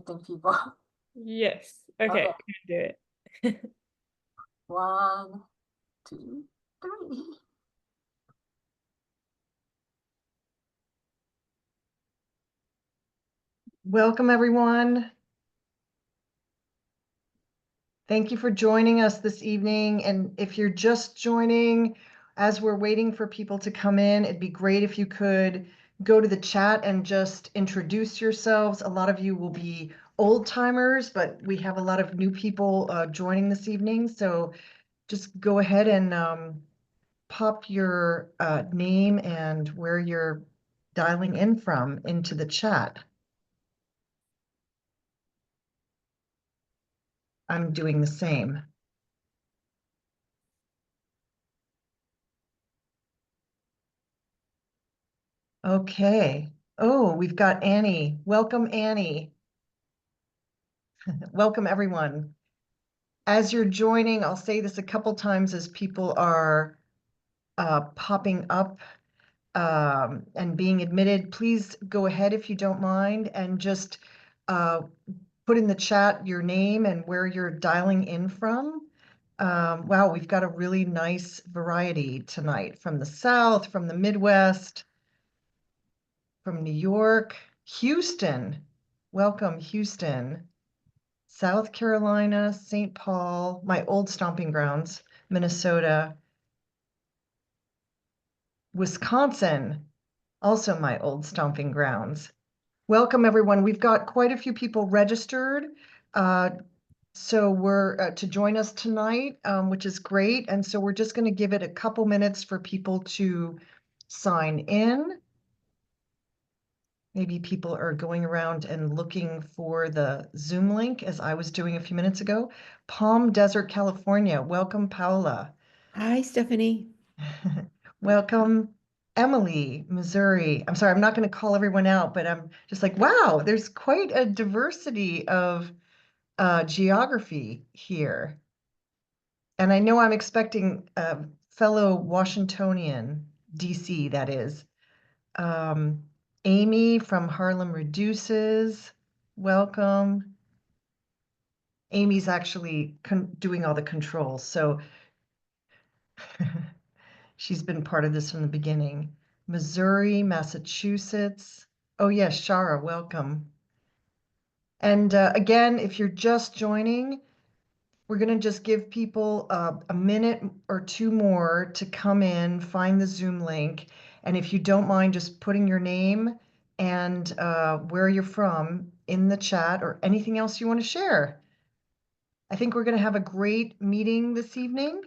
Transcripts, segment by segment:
connecting people. Yes. Okay, Okay. I can do it. 1, 2, 3. Welcome, everyone. Thank you for joining us this evening. And if you're just joining, as we're waiting for people to come in, it'd be great if you could go to the chat and just introduce yourselves. A lot of you will be old timers, but we have a lot of new people joining this evening. So just go ahead and pop your name and where you're dialing in from into the chat. I'm doing the same. Okay. Oh, we've got Annie. Welcome, Annie. Welcome, everyone. As you're joining, I'll say this a couple times as people are popping up and being admitted. Please go ahead if you don't mind and just put in the chat your name and where you're dialing in from. Wow, we've got a really nice variety tonight from the South, from the Midwest, from New York, Houston. Welcome, Houston. South Carolina, St. Paul, my old stomping grounds, Minnesota, Wisconsin, also my old stomping grounds. Welcome, everyone. We've got quite a few people registered. So we're to join us tonight, which is great. And so we're just going to give it a couple minutes for people to sign in. Maybe people are going around and looking for the Zoom link as I was doing a few minutes ago. Palm Desert, California. Welcome, Paula. Hi, Stephanie. Welcome, Emily, Missouri. I'm sorry, I'm not going to call everyone out, but I'm just like, wow, there's quite a diversity of geography here. And I know I'm expecting a fellow Washingtonian, DC, that is. Amy from Harlem Reduces, welcome. Amy's actually doing all the controls, so she's been part of this from the beginning. Missouri, Massachusetts. Oh yes, Shara, welcome. And again, if you're just joining, we're going to just give people a minute or two more to come in, find the Zoom link. And if you don't mind just putting your name and where you're from in the chat or anything else you want to share. I think we're going to have a great meeting this evening.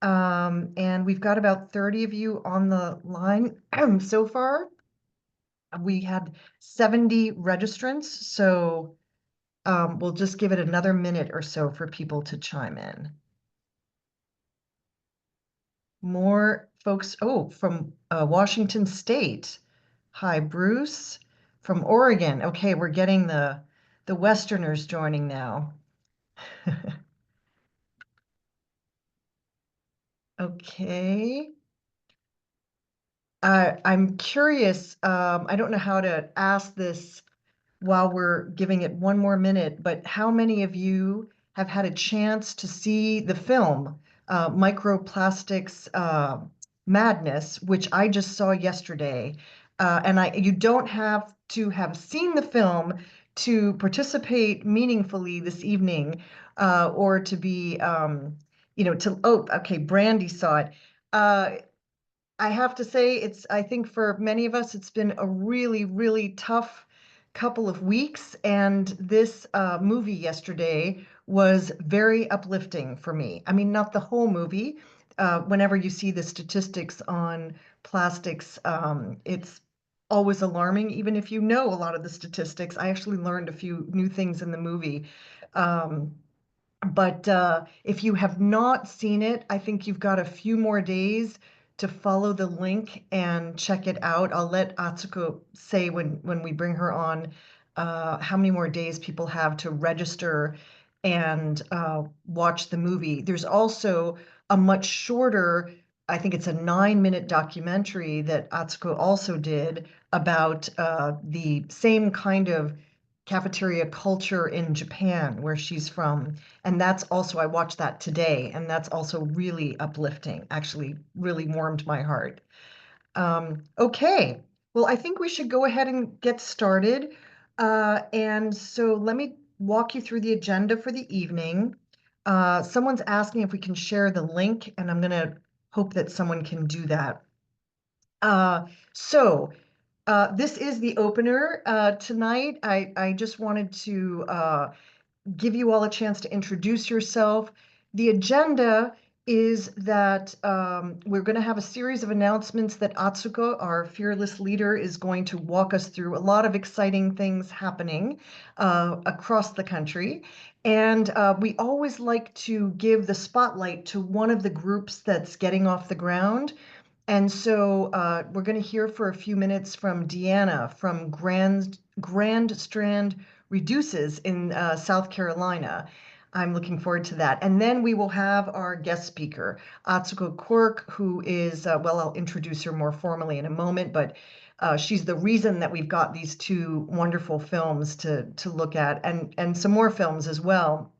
And we've got about 30 of you on the line so far. We had 70 registrants, so we'll just give it another minute or so for people to chime in. More folks, oh, from Washington State. Hi, Bruce. From Oregon. Okay, we're getting the Westerners joining now. Okay. I'm curious, I don't know how to ask this while we're giving it one more minute, but how many of you have had a chance to see the film, Microplastics Madness, which I just saw yesterday? And you don't have to have seen the film to participate meaningfully this evening, or to be, oh, okay, Brandy saw it. I have to say, I think for many of us, it's been a really, really tough couple of weeks. And this movie yesterday was very uplifting for me. I mean, not the whole movie. Whenever you see the statistics on plastics, it's always alarming, even if you know a lot of the statistics. I actually learned a few new things in the movie. But if you have not seen it, I think you've got a few more days to follow the link and check it out. I'll let Atsuko say when we bring her on how many more days people have to register and watch the movie. There's also a much shorter, I think it's a 9-minute documentary that Atsuko also did about the same kind of cafeteria culture in Japan, where she's from. And that's also, I watched that today, and that's also really uplifting, actually really warmed my heart. Okay, well, I think we should go ahead and get started. And so let me walk you through the agenda for the evening. Someone's asking if we can share the link, and I'm going to hope that someone can do that. So this is the opener tonight. I just wanted to give you all a chance to introduce yourself. The agenda is that we're going to have a series of announcements that Atsuko, our fearless leader, is going to walk us through. A lot of exciting things happening across the country. And we always like to give the spotlight to one of the groups that's getting off the ground. And so we're going to hear for a few minutes from Deanna from Grand Strand Reduces in South Carolina. I'm looking forward to that. And then we will have our guest speaker, Atsuko Quirk, who is, well, I'll introduce her more formally in a moment, but she's the reason that we've got these two wonderful films to look at, and some more films as well.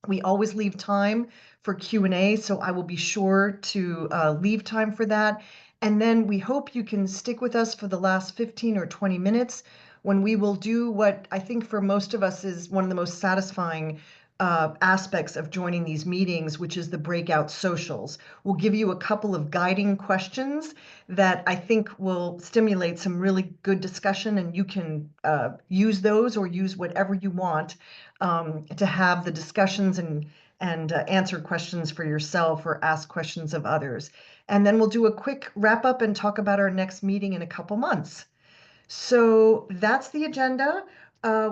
We always leave time for Q&A, so I will be sure to leave time for that. And then we hope you can stick with us for the last 15 or 20 minutes when we will do what I think for most of us is one of the most satisfying aspects of joining these meetings, which is the breakout socials. We'll give you a couple of guiding questions that I think will stimulate some really good discussion, and you can use those or use whatever you want to have the discussions and answer questions for yourself or ask questions of others. And then we'll do a quick wrap up and talk about our next meeting in a couple months. So that's the agenda.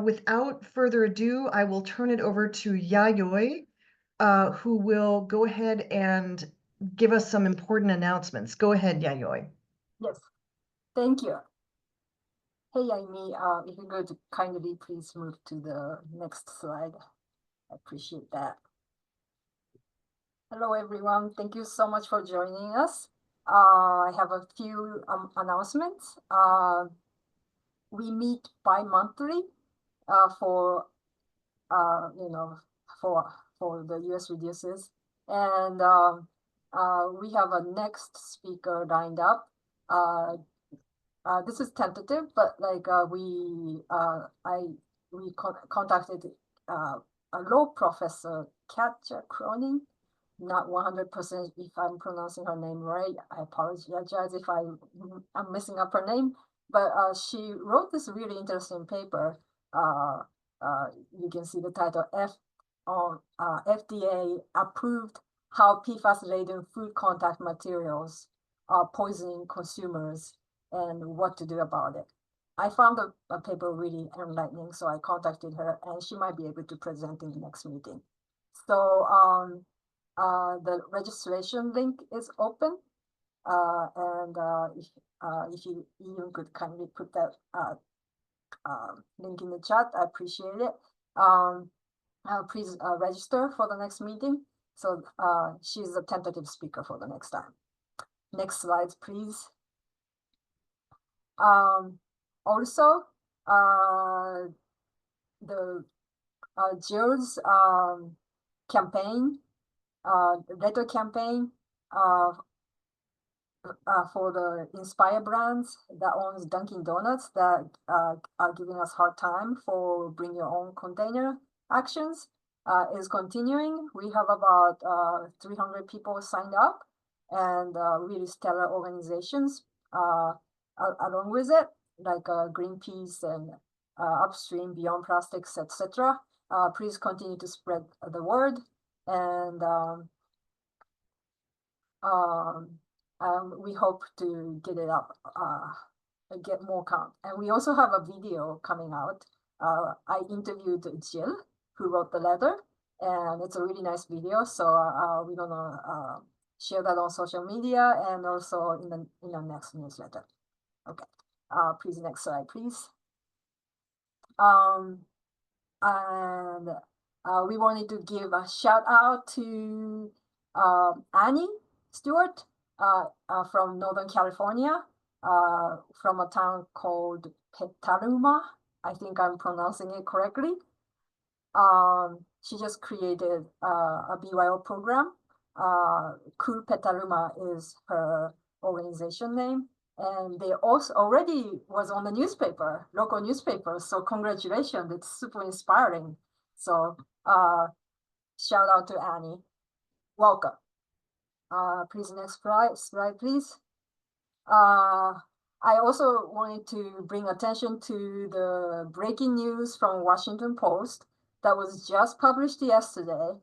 Without further ado, I will turn it over to Yayoi, who will go ahead and give us some important announcements. Go ahead, Yayoi. Yes, thank you. Hey, Amy, if you could kindly please move to the next slide. I appreciate that. Hello, everyone. Thank you so much for joining us. I have a few announcements. We meet bi-monthly for for the US Reduces, and we have a next speaker lined up. This is tentative, but like we contacted a law professor, Katja Cronin. Not 100% if I'm pronouncing her name right. I apologize if I'm messing up her name, but she wrote this really interesting paper. You can see the title FDA approved how PFAS-laden food contact materials are poisoning consumers and what to do about it. I found a paper really enlightening, so I contacted her, and she might be able to present in the next meeting. So the registration link is open, and if you even could kindly put that link in the chat, I appreciate it. Please register for the next meeting. So she's a tentative speaker for the next time. Next slide, please. Also, the Jill's campaign, letter campaign for the Inspire brands that owns Dunkin' Donuts that are giving us hard time for bring your own container actions is continuing. We have about 300 people signed up, and really stellar organizations along with it, like Greenpeace and Upstream, Beyond Plastics, etc. Please continue to spread the word, and we hope to get it up, get more count. And we also have a video coming out. I interviewed Jill, who wrote the letter, and it's a really nice video. So we're gonna share that on social media and also in the next newsletter. Okay, please, next slide, please. And we wanted to give a shout out to Annie Stewart from Northern California, from a town called Petaluma, I think I'm pronouncing it correctly. She just created a BYO program. Kul Petaluma is her organization name. And they also already was on the newspaper, local newspaper. So congratulations, it's super inspiring. So shout out to Annie. Welcome. Please, next slide, please. I also wanted to bring attention to the breaking news from Washington Post that was just published yesterday.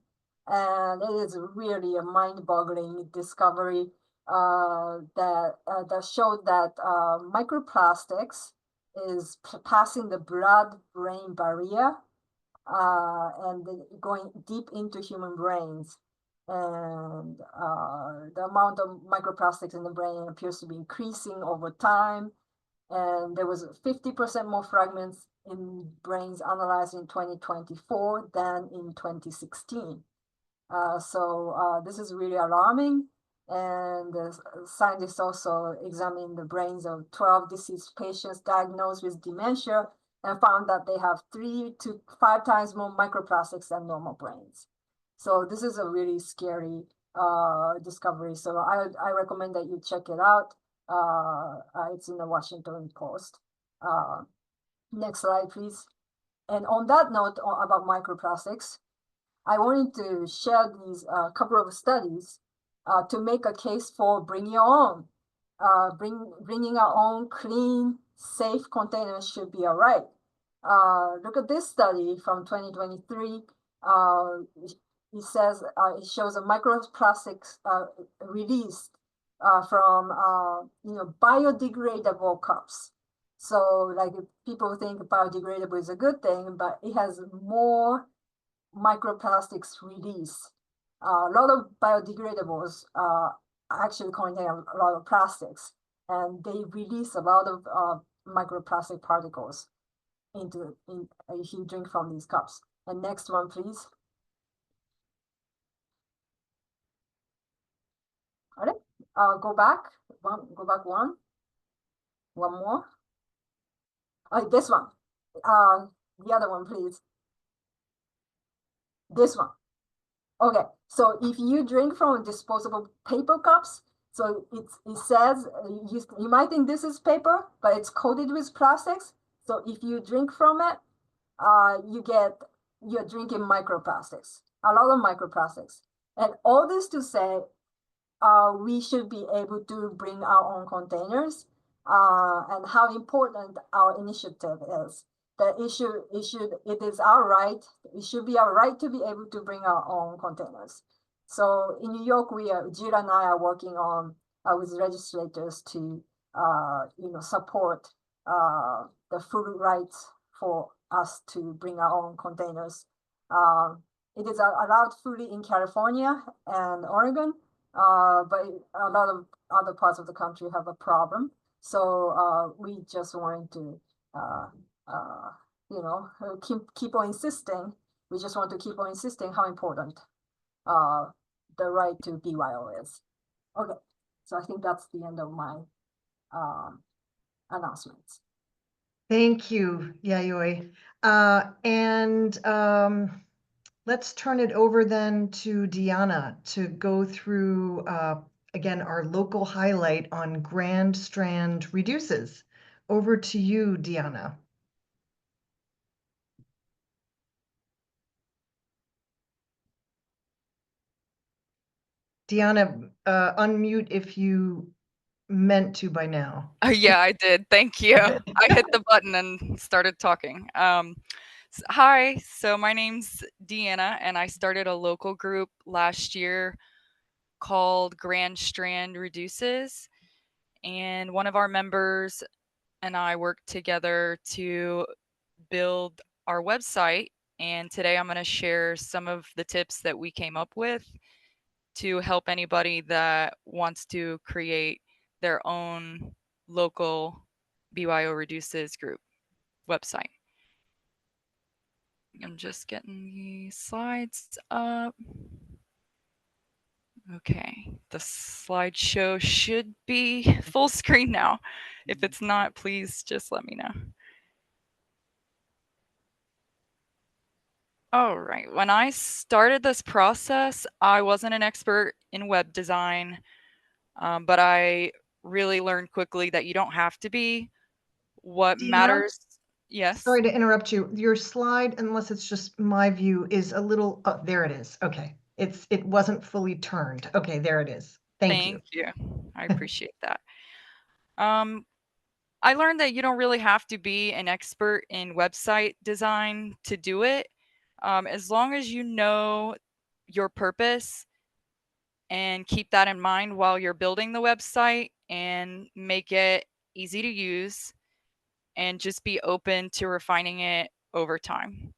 And it is really a mind-boggling discovery that showed that microplastics is passing the blood-brain barrier and going deep into human brains. And the amount of microplastics in the brain appears to be increasing over time. And there was 50% more fragments in brains analyzed in 2024 than in 2016. So this is really alarming. And the scientists also examined the brains of 12 deceased patients diagnosed with dementia and found that they have 3 to 5 times more microplastics than normal brains. So this is a really scary discovery. So I recommend that you check it out. It's in the Washington Post. Next slide, please. And on that note about microplastics, I wanted to share these couple of studies to make a case for bring your own. Bringing our own clean, safe containers should be all right. Look at this study from 2023. It says it shows a microplastics released from biodegradable cups. So like people think biodegradable is a good thing, but it has more microplastics release. A lot of biodegradables actually contain a lot of plastics, and they release a lot of microplastic particles if you drink from these cups. And next one, please. All right, go back one more. This one, the other one, please. This one. Okay, so if you drink from disposable paper cups, so it says, you might think this is paper, but it's coated with plastics. So if you drink from it, you're drinking microplastics, a lot of microplastics. And all this to say, we should be able to bring our own containers and how important our initiative is. That it is our right. It should be our right to be able to bring our own containers. So in New York, Jira and I are working on with legislators to support the full rights for us to bring our own containers. It is allowed fully in California and Oregon, but a lot of other parts of the country have a problem. So we just wanted to keep on insisting. We just want to keep on insisting how important the right to BYO is. Okay, so I think that's the end of my announcements. Thank you, Yayoi. Let's turn it over then to Deanna to go through, again, our local highlight on Grand Strand Reduces. Over to you, Deanna. Deanna, unmute if you meant to by now. Oh, yeah, I did. Thank you. I hit the button and started talking. Hi, so my name's Deanna, and I started a local group last year called Grand Strand Reduces. And one of our members and I worked together to build our website. And today I'm going to share some of the tips that we came up with to help anybody that wants to create their own local BYO Reduces group website. I'm just getting the slides up. Okay, the slideshow should be full screen now. If it's not, please just let me know. All right. When I started this process, I wasn't an expert in web design, but I really learned quickly that you don't have to be. What Deanna? matters, yes. Sorry to interrupt you. Your slide, unless it's just my view, is a little, oh, there it is. Okay. It wasn't fully turned. Okay, there it is. Thank you. Thank you. I appreciate that. I learned that you don't really have to be an expert in website design to do it. As long as you know your purpose and keep that in mind while you're building the website and make it easy to use and just be open to refining it over time.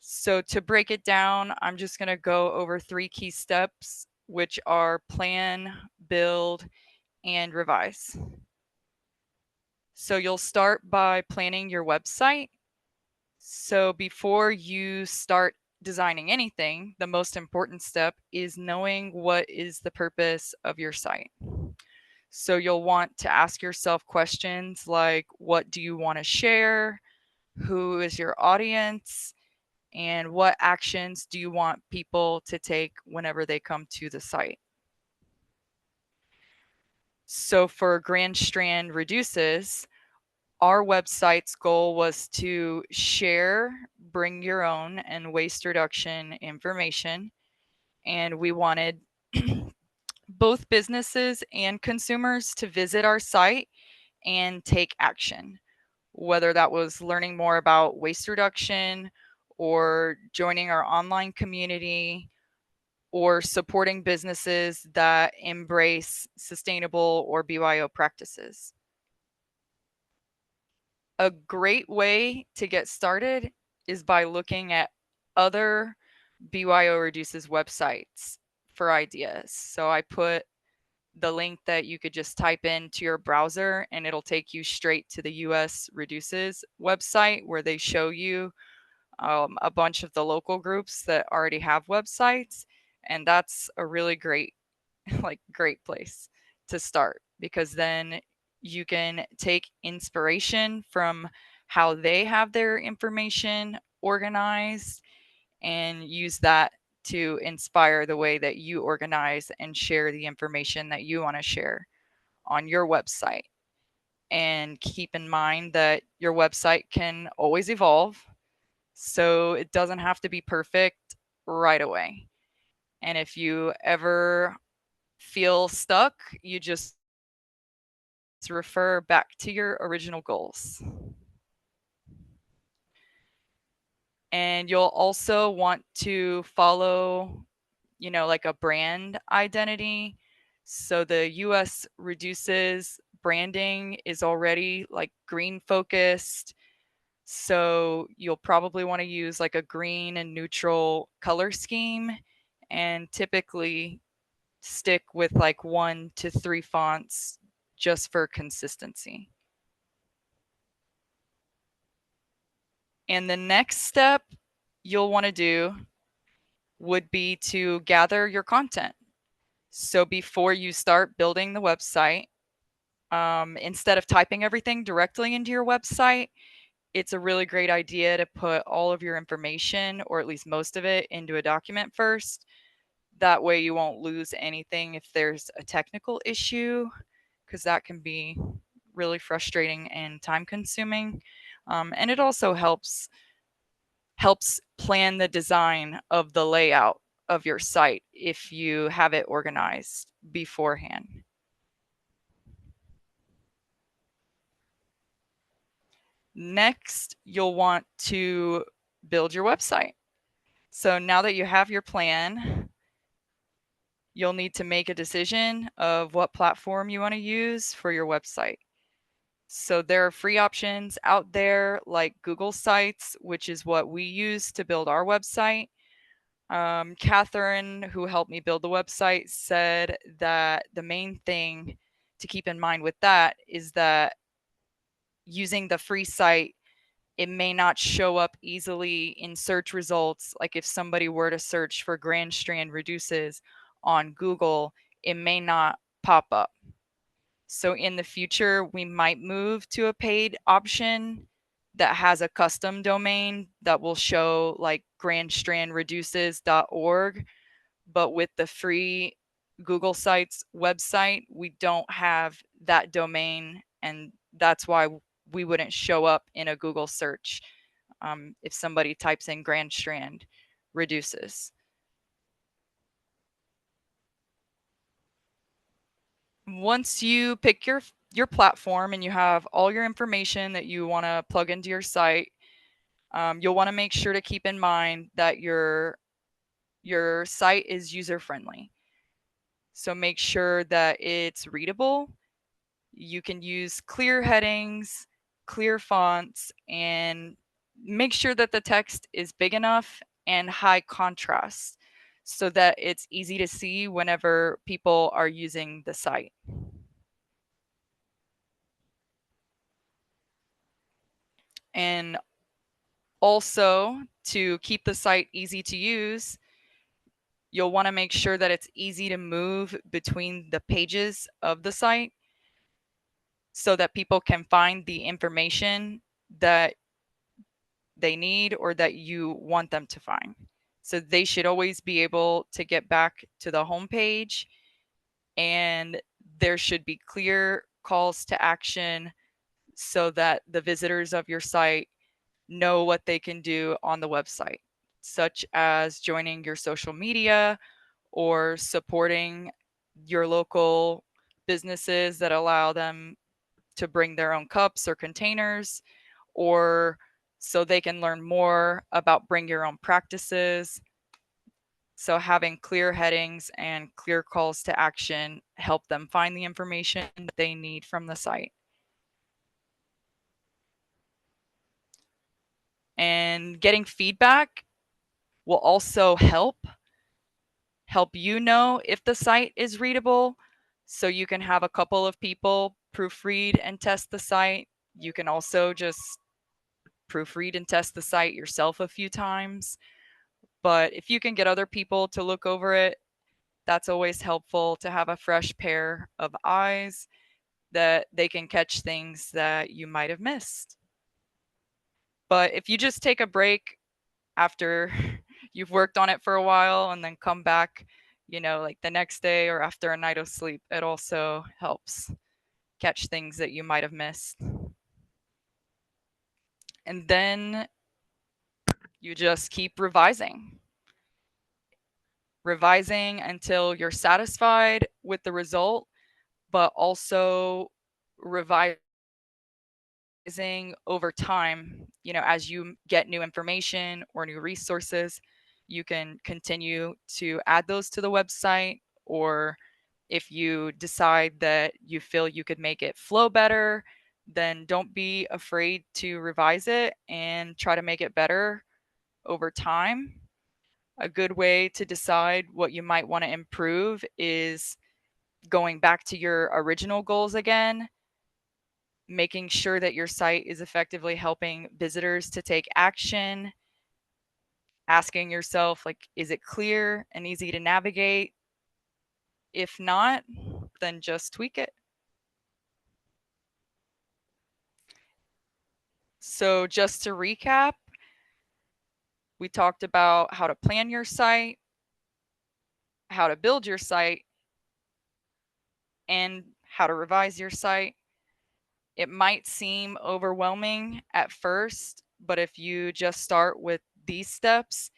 So to break it down, I'm just going to go over 3 key steps, which are plan, build, and revise. So you'll start by planning your website. So before you start designing anything, the most important step is knowing what is the purpose of your site. So you'll want to ask yourself questions like, what do you want to share? Who is your audience? And what actions do you want people to take whenever they come to the site? So for Grand Strand Reduces, our website's goal was to share, bring your own, and waste reduction information. And we wanted both businesses and consumers to visit our site and take action, whether that was learning more about waste reduction or joining our online community or supporting businesses that embrace sustainable or BYO practices. A great way to get started is by looking at other BYO Reduces websites for ideas. So I put the link that you could just type into your browser and it'll take you straight to the US Reduces website where they show you a bunch of the local groups that already have websites. And that's a really great, great place to start because then you can take inspiration from how they have their information organized and use that to inspire the way that you organize and share the information that you want to share on your website. And keep in mind that your website can always evolve, so it doesn't have to be perfect right away. And if you ever feel stuck, you just refer back to your original goals. And you'll also want to follow, like a brand identity. So the US Reduces branding is already like green focused. So you'll probably want to use like a green and neutral color scheme and typically stick with like 1 to 3 fonts just for consistency. And the next step you'll want to do would be to gather your content. So before you start building the website, instead of typing everything directly into your website, it's a really great idea to put all of your information, or at least most of it, into a document first. That way you won't lose anything if there's a technical issue, because that can be really frustrating and time consuming. And it also helps plan the design of the layout of your site if you have it organized beforehand. Next, you'll want to build your website. So now that you have your plan, you'll need to make a decision of what platform you want to use for your website. So there are free options out there like Google Sites, which is what we use to build our website. Catherine, who helped me build the website, said that the main thing to keep in mind with that is that using the free site, it may not show up easily in search results. Like if somebody were to search for Grand Strand Reduces on Google, it may not pop up. So in the future, we might move to a paid option that has a custom domain that will show like grandstrandreduces.org, but with the free Google Sites website, we don't have that domain, and that's why we wouldn't show up in a Google search if somebody types in Grand Strand Reduces. Once you pick your platform and you have all your information that you want to plug into your site, you'll want to make sure to keep in mind that your site is user friendly. So make sure that it's readable. You can use clear headings, clear fonts, and make sure that the text is big enough and high contrast so that it's easy to see whenever people are using the site. And also, to keep the site easy to use, you'll want to make sure that it's easy to move between the pages of the site so that people can find the information that they need or that you want them to find. So they should always be able to get back to the home page, and there should be clear calls to action so that the visitors of your site know what they can do on the website, such as joining your social media or supporting your local businesses that allow them to bring their own cups or containers, or so they can learn more about bring your own practices. So having clear headings and clear calls to action help them find the information that they need from the site. And getting feedback will also help you know if the site is readable. So you can have a couple of people proofread and test the site. You can also just proofread and test the site yourself a few times. But if you can get other people to look over it, that's always helpful to have a fresh pair of eyes that they can catch things that you might have missed. But if you just take a break after you've worked on it for a while and then come back, like the next day or after a night of sleep, it also helps catch things that you might have missed. And then you just keep revising until you're satisfied with the result, but also revising over time. As you get new information or new resources, you can continue to add those to the website, or if you decide that you feel you could make it flow better, then don't be afraid to revise it and try to make it better over time. A good way to decide what you might want to improve is going back to your original goals again, making sure that your site is effectively helping visitors to take action, asking yourself, like, is it clear and easy to navigate? If not, then just tweak it. So just to recap, we talked about how to plan your site, how to build your site, and how to revise your site. It might seem overwhelming at first, but if you just start with these steps,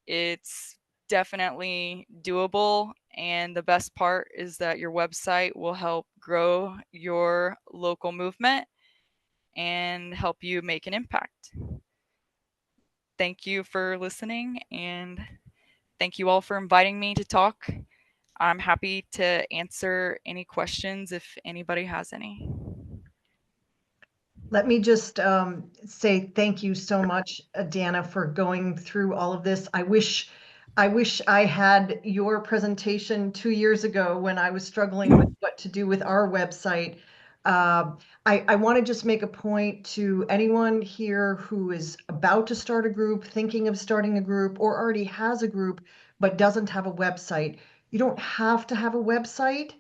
it's definitely doable. And the best part is that your website will help grow your local movement and help you make an impact. Thank you for listening, and thank you all for inviting me to talk. I'm happy to answer any questions if anybody has any. Let me just say thank you so much, Dana, for going through all of this. I wish I had your presentation 2 years ago when I was struggling with what to do with our website. I want to just make a point to anyone here who is about to start a group, thinking of starting a group, or already has a group but doesn't have a website. You don't have to have a website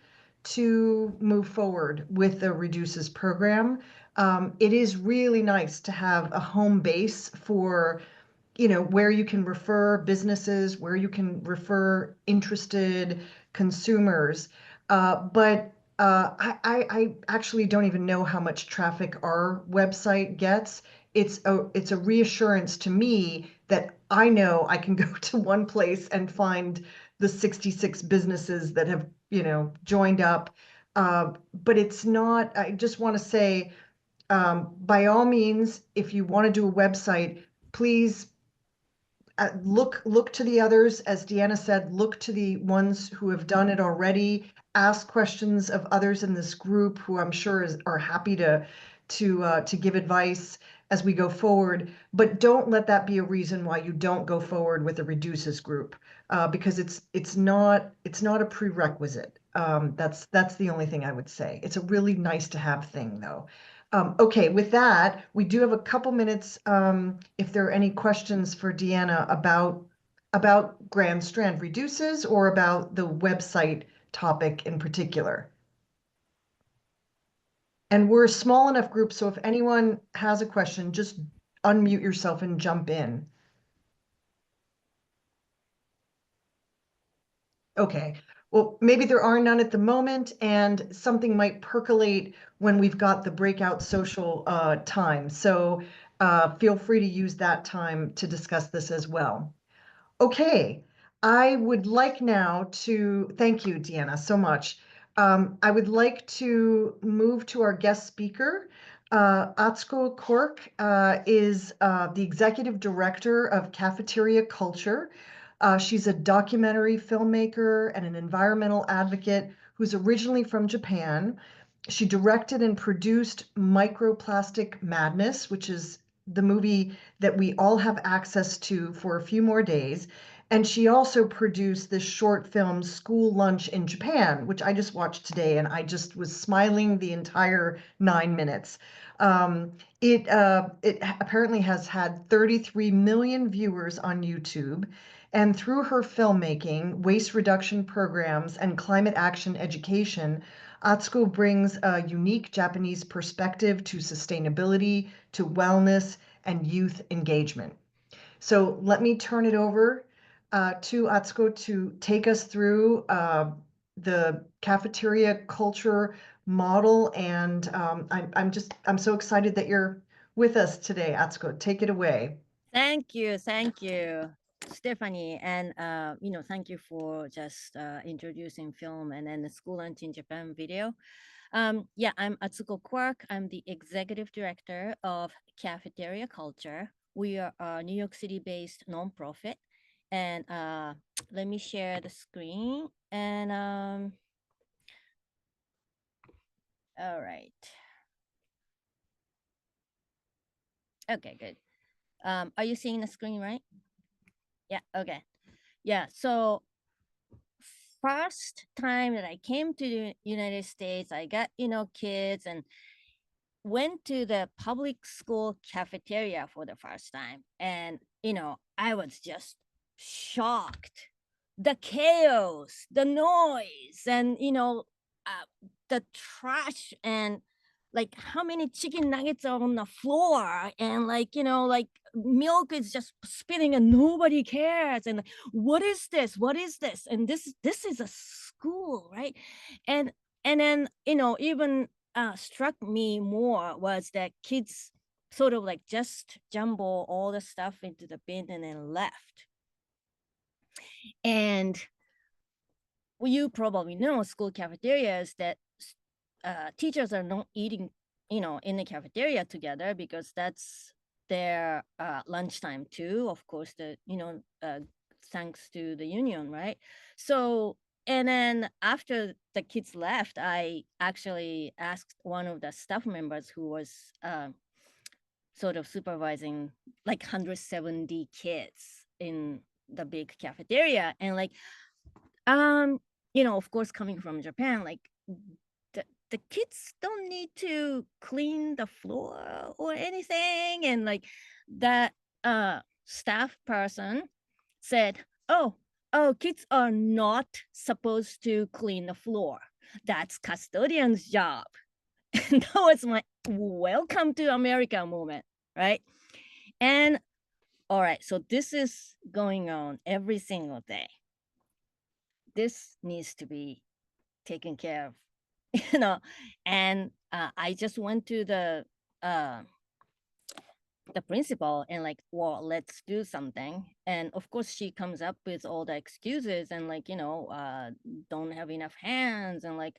to move forward with the Reduces program. it is really nice to have a home base for, where you can refer businesses, where you can refer interested consumers. But I actually don't even know how much traffic our website gets. It's a reassurance to me that I know I can go to one place and find the 66 businesses that have, joined up. But it's not, I just want to say, by all means, if you want to do a website, please look to the others. As Deanna said, look to the ones who have done it already. Ask questions of others in this group who I'm sure are happy to give advice as we go forward. But don't let that be a reason why you don't go forward with the Reduces group, because it's not a prerequisite. That's the only thing I would say. It's a really nice to have thing, though. Okay, with that, we do have a couple minutes, if there are any questions for Deanna about Grand Strand Reduces or about the website topic in particular. And we're a small enough group, so if anyone has a question, just unmute yourself and jump in. Okay, well, maybe there are none at the moment, and something might percolate when we've got the breakout social time. So feel free to use that time to discuss this as well. Okay, I would like now to thank you, Deanna, so much. I would like to move to our guest speaker. Atsuko Quirk is the Executive Director of Cafeteria Culture. She's a documentary filmmaker and an environmental advocate who's originally from Japan. She directed and produced Microplastic Madness, which is the movie that we all have access to for a few more days. And she also produced this short film, School Lunch in Japan, which I just watched today, and I just was smiling the entire 9 minutes. It apparently has had 33 million viewers on YouTube. And through her filmmaking, waste reduction programs, and climate action education, Atsuko brings a unique Japanese perspective to sustainability, to wellness, and youth engagement. So let me turn it over to Atsuko to take us through the cafeteria culture model. And I'm so excited that you're with us today, Atsuko. Take it away. Thank you, Stephanie, and thank you for just introducing film and then the School Lunch in Japan video. Yeah, I'm Atsuko Quirk. I'm the executive director of Cafeteria Culture. We are a New York City-based nonprofit, and let me share the screen. And all right. Okay, good. Are you seeing the screen, right? Yeah, okay. Yeah, so first time that I came to the United States, I got, kids and went to the public school cafeteria for the first time. And, I was just shocked. The chaos, the noise, and, the trash, and like how many chicken nuggets are on the floor, and like milk is just spitting and nobody cares, and what is this, and this is a school, right? And then even struck me more was that kids sort of like just jumble all the stuff into the bin and then left. And you probably know school cafeterias that teachers are not eating, in the cafeteria together because that's their lunchtime too. Of course, thanks to the union, right? So, and then after the kids left, I actually asked one of the staff members who was sort of supervising like 170 kids in the big cafeteria, and like, of course, coming from Japan, like the kids don't need to clean the floor or anything. And like that staff person said, oh, kids are not supposed to clean the floor. That's custodian's job. And that was my welcome to America moment, right? And all right, so this is going on every single day. This needs to be taken care of, And I just went to the principal and like, well, let's do something. And of course, she comes up with all the excuses and like, don't have enough hands and like,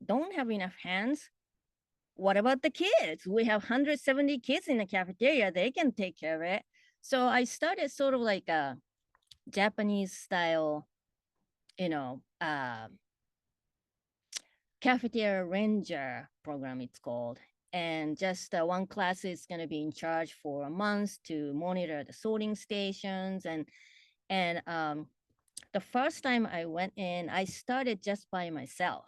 don't have enough hands. What about the kids? We have 170 kids in the cafeteria. They can take care of it. So I started sort of like a Japanese style, cafeteria ranger program, it's called. And just one class is going to be in charge for a month to monitor the sorting stations. And the first time I went in, I started just by myself.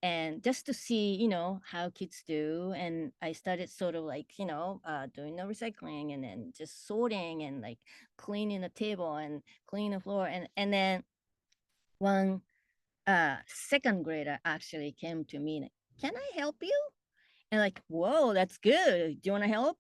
And just to see, how kids do. And I started sort of like, doing the recycling and then just sorting and like cleaning the table and cleaning the floor. And then one second grader actually came to me, like, can I help you? And like, whoa, that's good. Do you want to help?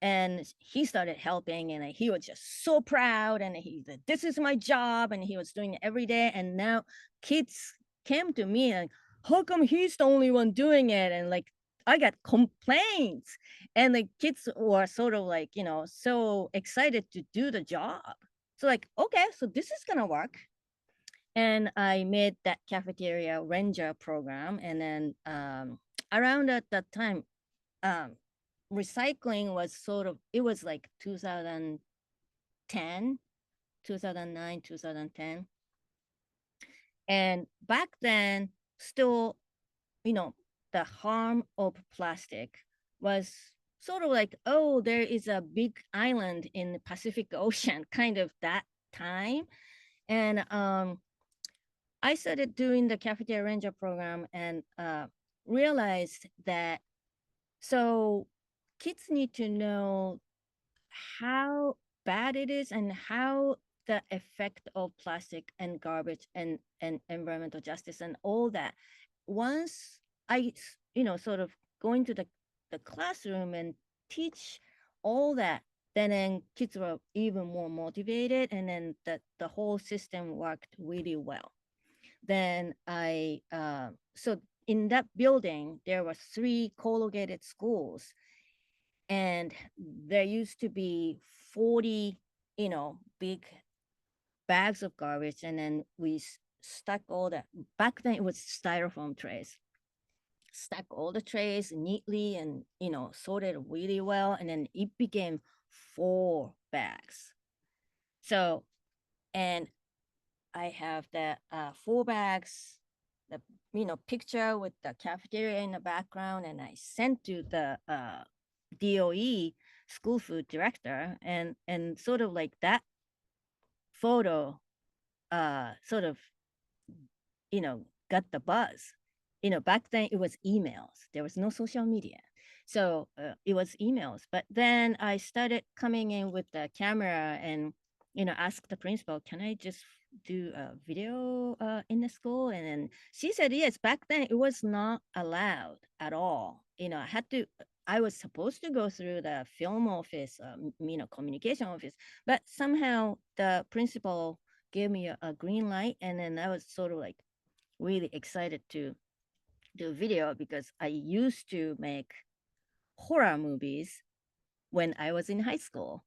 And he started helping and he was just so proud. And he said, this is my job. And he was doing it every day. And now kids came to me and how come he's the only one doing it? And like, I got complaints. And the kids were sort of like, so excited to do the job. So like, okay, so this is going to work. And I made that cafeteria ranger program. And then around at that time, recycling was sort of, it was like 2010, 2009, 2010. And back then, still, the harm of plastic was sort of like, oh, there is a big island in the Pacific Ocean, kind of that time. And I started doing the cafeteria ranger program and realized that so kids need to know how bad it is and how the effect of plastic and garbage and environmental justice and all that. Once I, sort of go into the classroom and teach all that, then kids were even more motivated and then the whole system worked really well. Then so in that building, there were 3 co-located schools and there used to be 40, big bags of garbage. And then we stuck all that, back then it was styrofoam trays, stuck all the trays neatly and, sorted really well. And then it became 4 bags. So, and I have the 4 bags, the picture with the cafeteria in the background, and I sent to the DOE school food director, and sort of like that photo, sort of, got the buzz. Back then it was emails. There was no social media. So it was emails. But then I started coming in with the camera and, ask the principal, can I just do a video in the school? And then she said, yes, back then it was not allowed at all. I was supposed to go through the film office, communication office, but somehow the principal gave me a green light. And then I was sort of like really excited to do video because I used to make horror movies when I was in high school.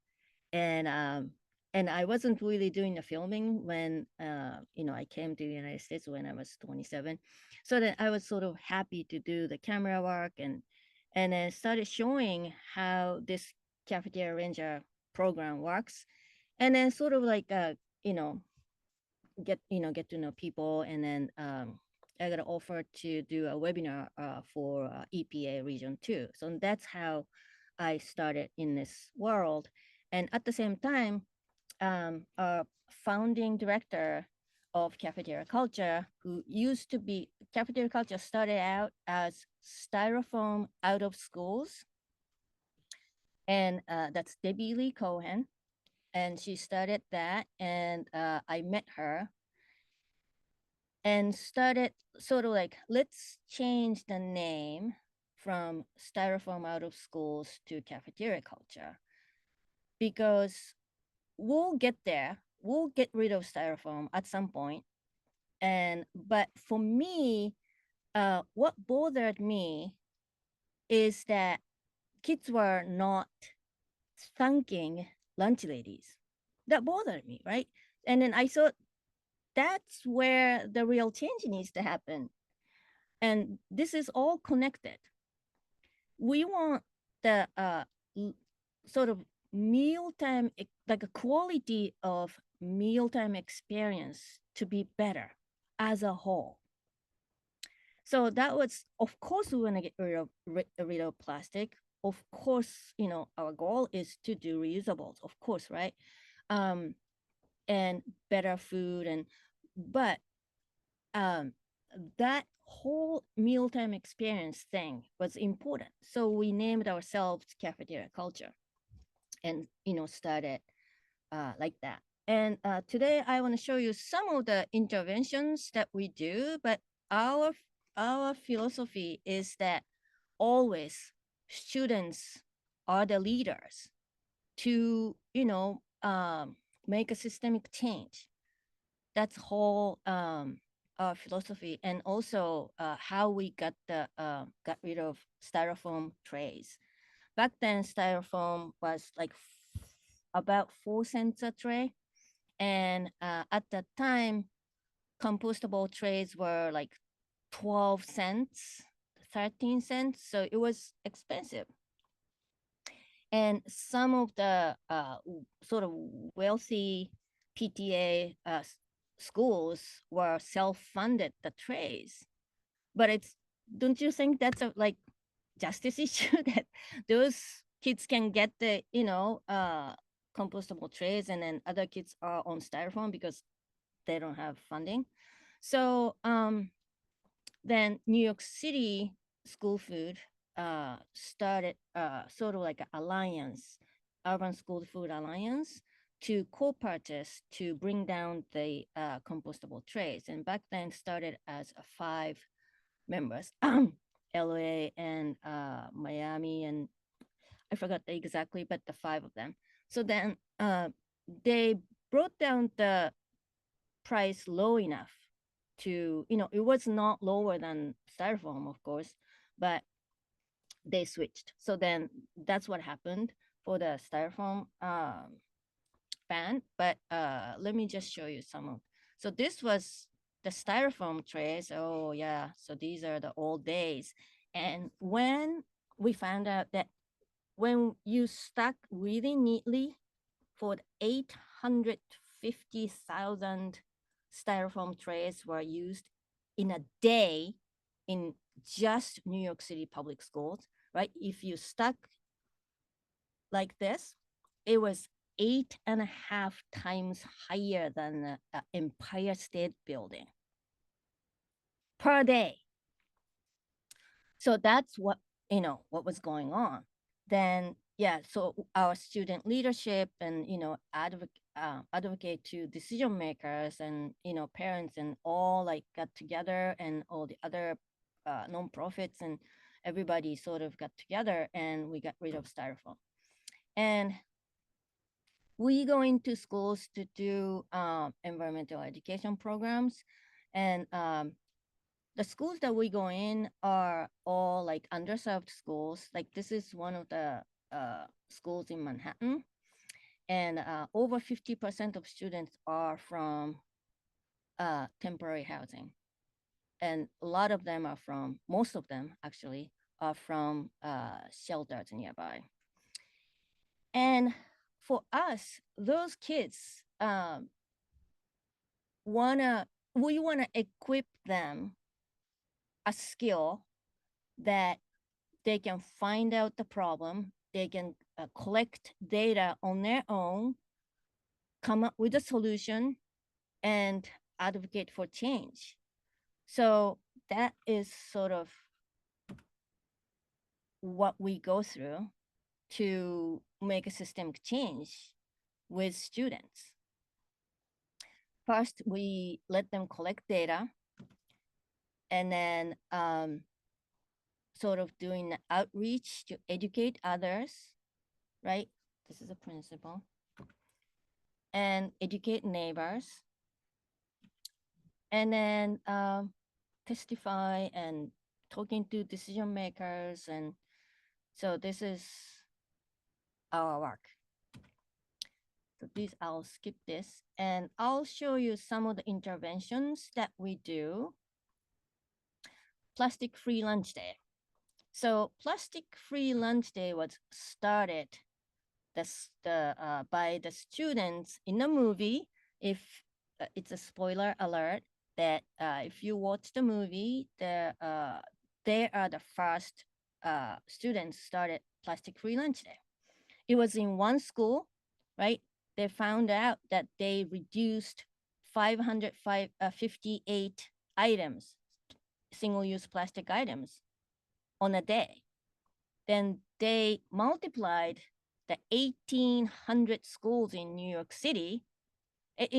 And I wasn't really doing the filming when I came to the United States when I was 27. So then I was sort of happy to do the camera work and then started showing how this cafeteria ranger program works. And then sort of like get to know people. And then I got an offer to do a webinar for EPA Region 2. So that's how I started in this world. And at the same time, a founding director of Cafeteria Culture, who used to be, Cafeteria Culture started out as styrofoam out of schools. And that's Debbie Lee Cohen. And she started that, and I met her and started sort of like, let's change the name from styrofoam out of schools to cafeteria culture, because we'll get there. We'll get rid of styrofoam at some point. But for me, what bothered me is that kids were not thanking lunch ladies. That bothered me, right? And then I thought that's where the real change needs to happen. And this is all connected. We want the sort of mealtime, like a quality of mealtime experience to be better as a whole. So that was, of course, we want to get rid of plastic. Of course, our goal is to do reusables, of course, right? And better food, but that whole mealtime experience thing was important. So we named ourselves Cafeteria Culture, and started like that. And today I want to show you some of the interventions that we do, but our philosophy is that always students are the leaders to make a systemic change. That's whole our philosophy, and also how we got rid of styrofoam trays. Back then, styrofoam was like about 4 cents a tray, and at that time, compostable trays were like 12 cents, 13 cents, so it was expensive. And some of the sort of wealthy PTA schools were self-funded the trays. But don't you think that's a like justice issue that those kids can get the compostable trays, and then other kids are on styrofoam because they don't have funding? So then New York City school food started sort of like an alliance, urban school food alliance, to co-purchase to bring down the compostable trays. And back then started as 5 members, LA and Miami, and I forgot exactly, but the 5 of them. So then they brought down the price low enough to, it was not lower than styrofoam, of course, but they switched. So then that's what happened for the styrofoam ban. But let me just show you some of. So this was the styrofoam trays. Oh yeah, so these are the old days. And when we found out that when you stack really neatly for 850,000 styrofoam trays were used in a day in just New York City public schools, right? If you stuck like this, it was 8.5 times higher than the Empire State Building per day. So that's what was going on. Then yeah, so our student leadership and advocate to decision makers and parents and all like got together, and all the other nonprofits and everybody sort of got together, and we got rid of styrofoam. And we go into schools to do environmental education programs, and the schools that we go in are all like underserved schools. Like this is one of the schools in Manhattan, and over 50% of students are from temporary housing. And a lot of them are from, most of them actually, are from shelters nearby. And for us, those kids, we wanna equip them a skill that they can find out the problem, they can collect data on their own, come up with a solution, and advocate for change. So that is sort of what we go through to make a systemic change with students. First, we let them collect data, and then sort of doing the outreach to educate others, right? This is a principle. And educate neighbors. And then testify and talking to decision makers. And so this is our work. So this, I'll skip this. And I'll show you some of the interventions that we do. Plastic-free lunch day. So plastic-free lunch day was started by the students in the movie. If it's a spoiler alert that if you watch the movie, they are the first students started plastic-free lunch day. It was in one school, right? They found out that they reduced 558 items, single-use plastic items on a day. Then they multiplied the 1,800 schools in New York City. It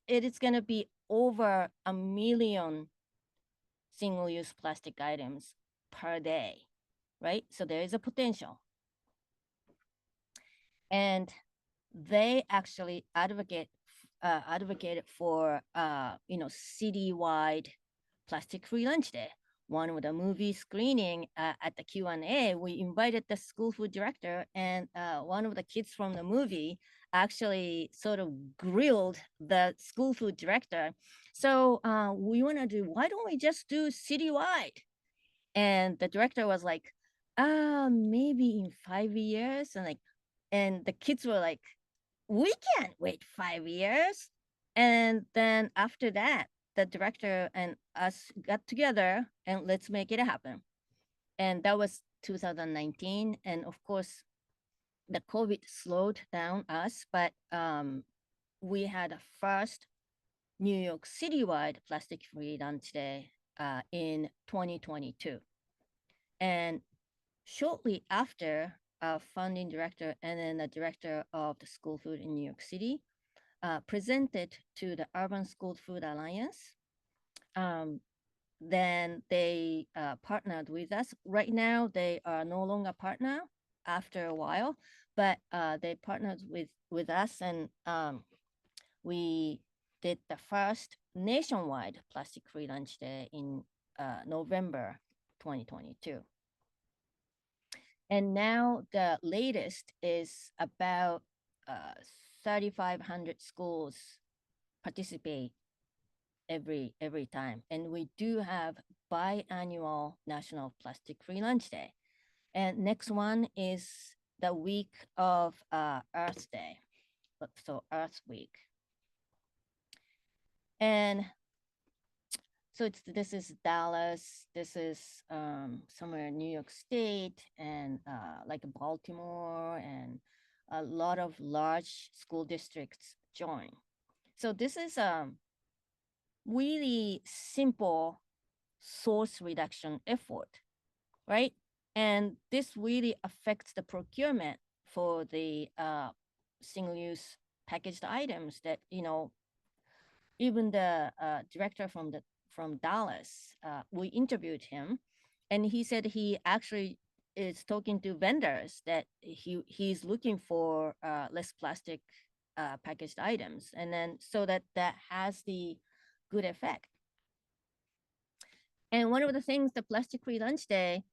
is going to be over 1 million single-use plastic items per day, right? So there is a potential. And they actually advocated for citywide plastic-free lunch day. One of the movie screening at the Q&A, we invited the school food director, and one of the kids from the movie actually sort of grilled the school food director. So we want to do, why don't we just do citywide? And the director was like, maybe in 5 years. And the kids were like, we can't wait 5 years. And then after that, the director and us got together and let's make it happen. And that was 2019. And of course, the COVID slowed down us, but we had a first New York citywide plastic-free lunch day in 2022. And shortly after, our founding director and then the director of the school food in New York City presented to the Urban School Food Alliance. Then they partnered with us. Right now, they are no longer partner after a while, but they partnered with us, and we did the first nationwide plastic-free lunch day in November 2022. And now the latest is about 3,500 schools participate every time. And we do have biannual National Plastic-Free Lunch Day. And next one is the week of Earth Day, so Earth Week. And so this is Dallas, this is somewhere in New York State, and like Baltimore, and a lot of large school districts join. So this is really simple source reduction effort, right? And this really affects the procurement for the single-use packaged items that, even the director from Dallas, we interviewed him, and he said he actually is talking to vendors that he's looking for less plastic packaged items, and then so that has the good effect. And one of the things, the plastic-free lunch day,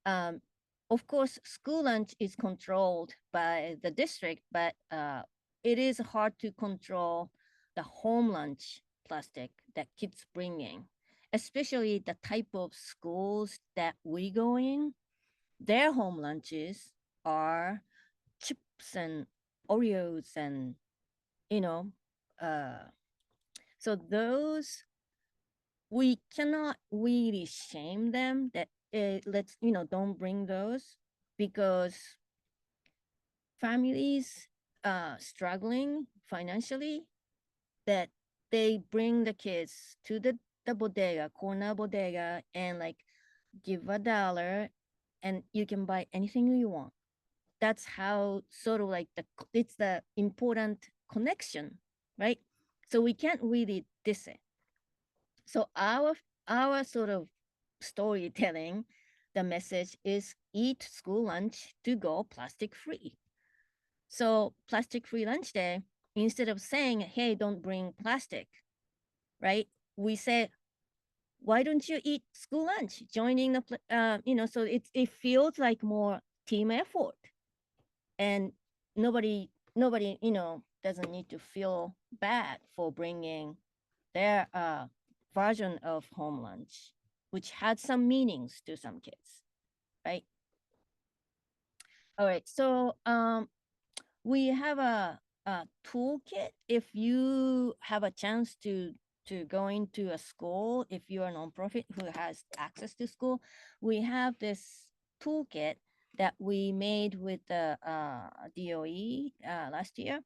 of course, school lunch is controlled by the district, but it is hard to control the home lunch plastic that kids bring in, especially the type of schools that we go in. Their home lunches are chips and Oreos and, so those, we cannot really shame them that don't bring those, because families struggling financially, that they bring the kids to the bodega, corner bodega, and like give $1 and you can buy anything you want. That's how sort of like it's the important connection, right? So we can't really diss it. So our sort of storytelling the message is eat school lunch to go plastic free. So plastic free lunch day, instead of saying, hey, don't bring plastic, right? We say, why don't you eat school lunch? Joining the, so it feels like more team effort, and nobody, doesn't need to feel bad for bringing their version of home lunch, which had some meanings to some kids, right? All right, so we have a toolkit. If you have a chance to go into a school, if you're a nonprofit who has access to school, we have this toolkit that we made with the DOE last year.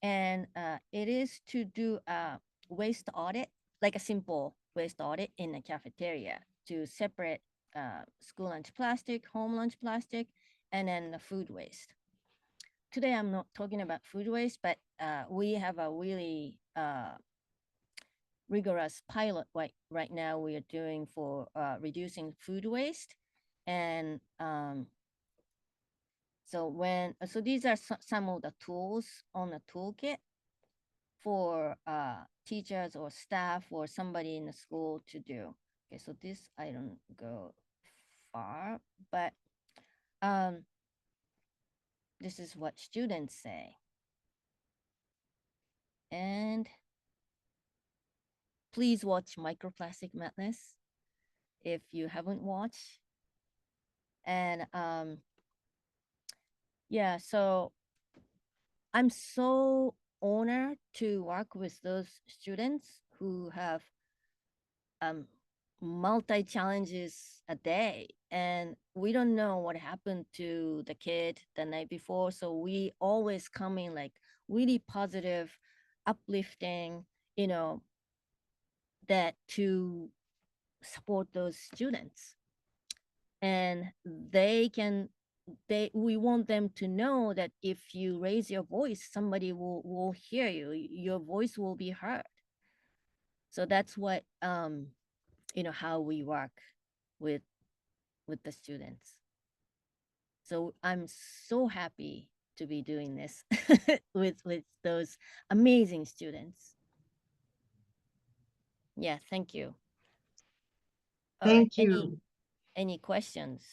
And it is to do a waste audit, like a simple waste audit in a cafeteria to separate school lunch plastic, home lunch plastic, and then the food waste. Today, I'm not talking about food waste, but we have a really rigorous pilot right now we are doing for reducing food waste. And so these are some of the tools on the toolkit for teachers or staff or somebody in the school to do. Okay, so this I don't go far, but this is what students say. And please watch Microplastic Madness if you haven't watched. And yeah, so I'm so honored to work with those students who have multi challenges a day, and we don't know what happened to the kid the night before, so we always come in like really positive, uplifting, that to support those students. And we want them to know that if you raise your voice, somebody will hear you, your voice will be heard. So that's what how we work with the students. So I'm so happy to be doing this with those amazing students. Yeah, thank you. All right, Thank you. any questions?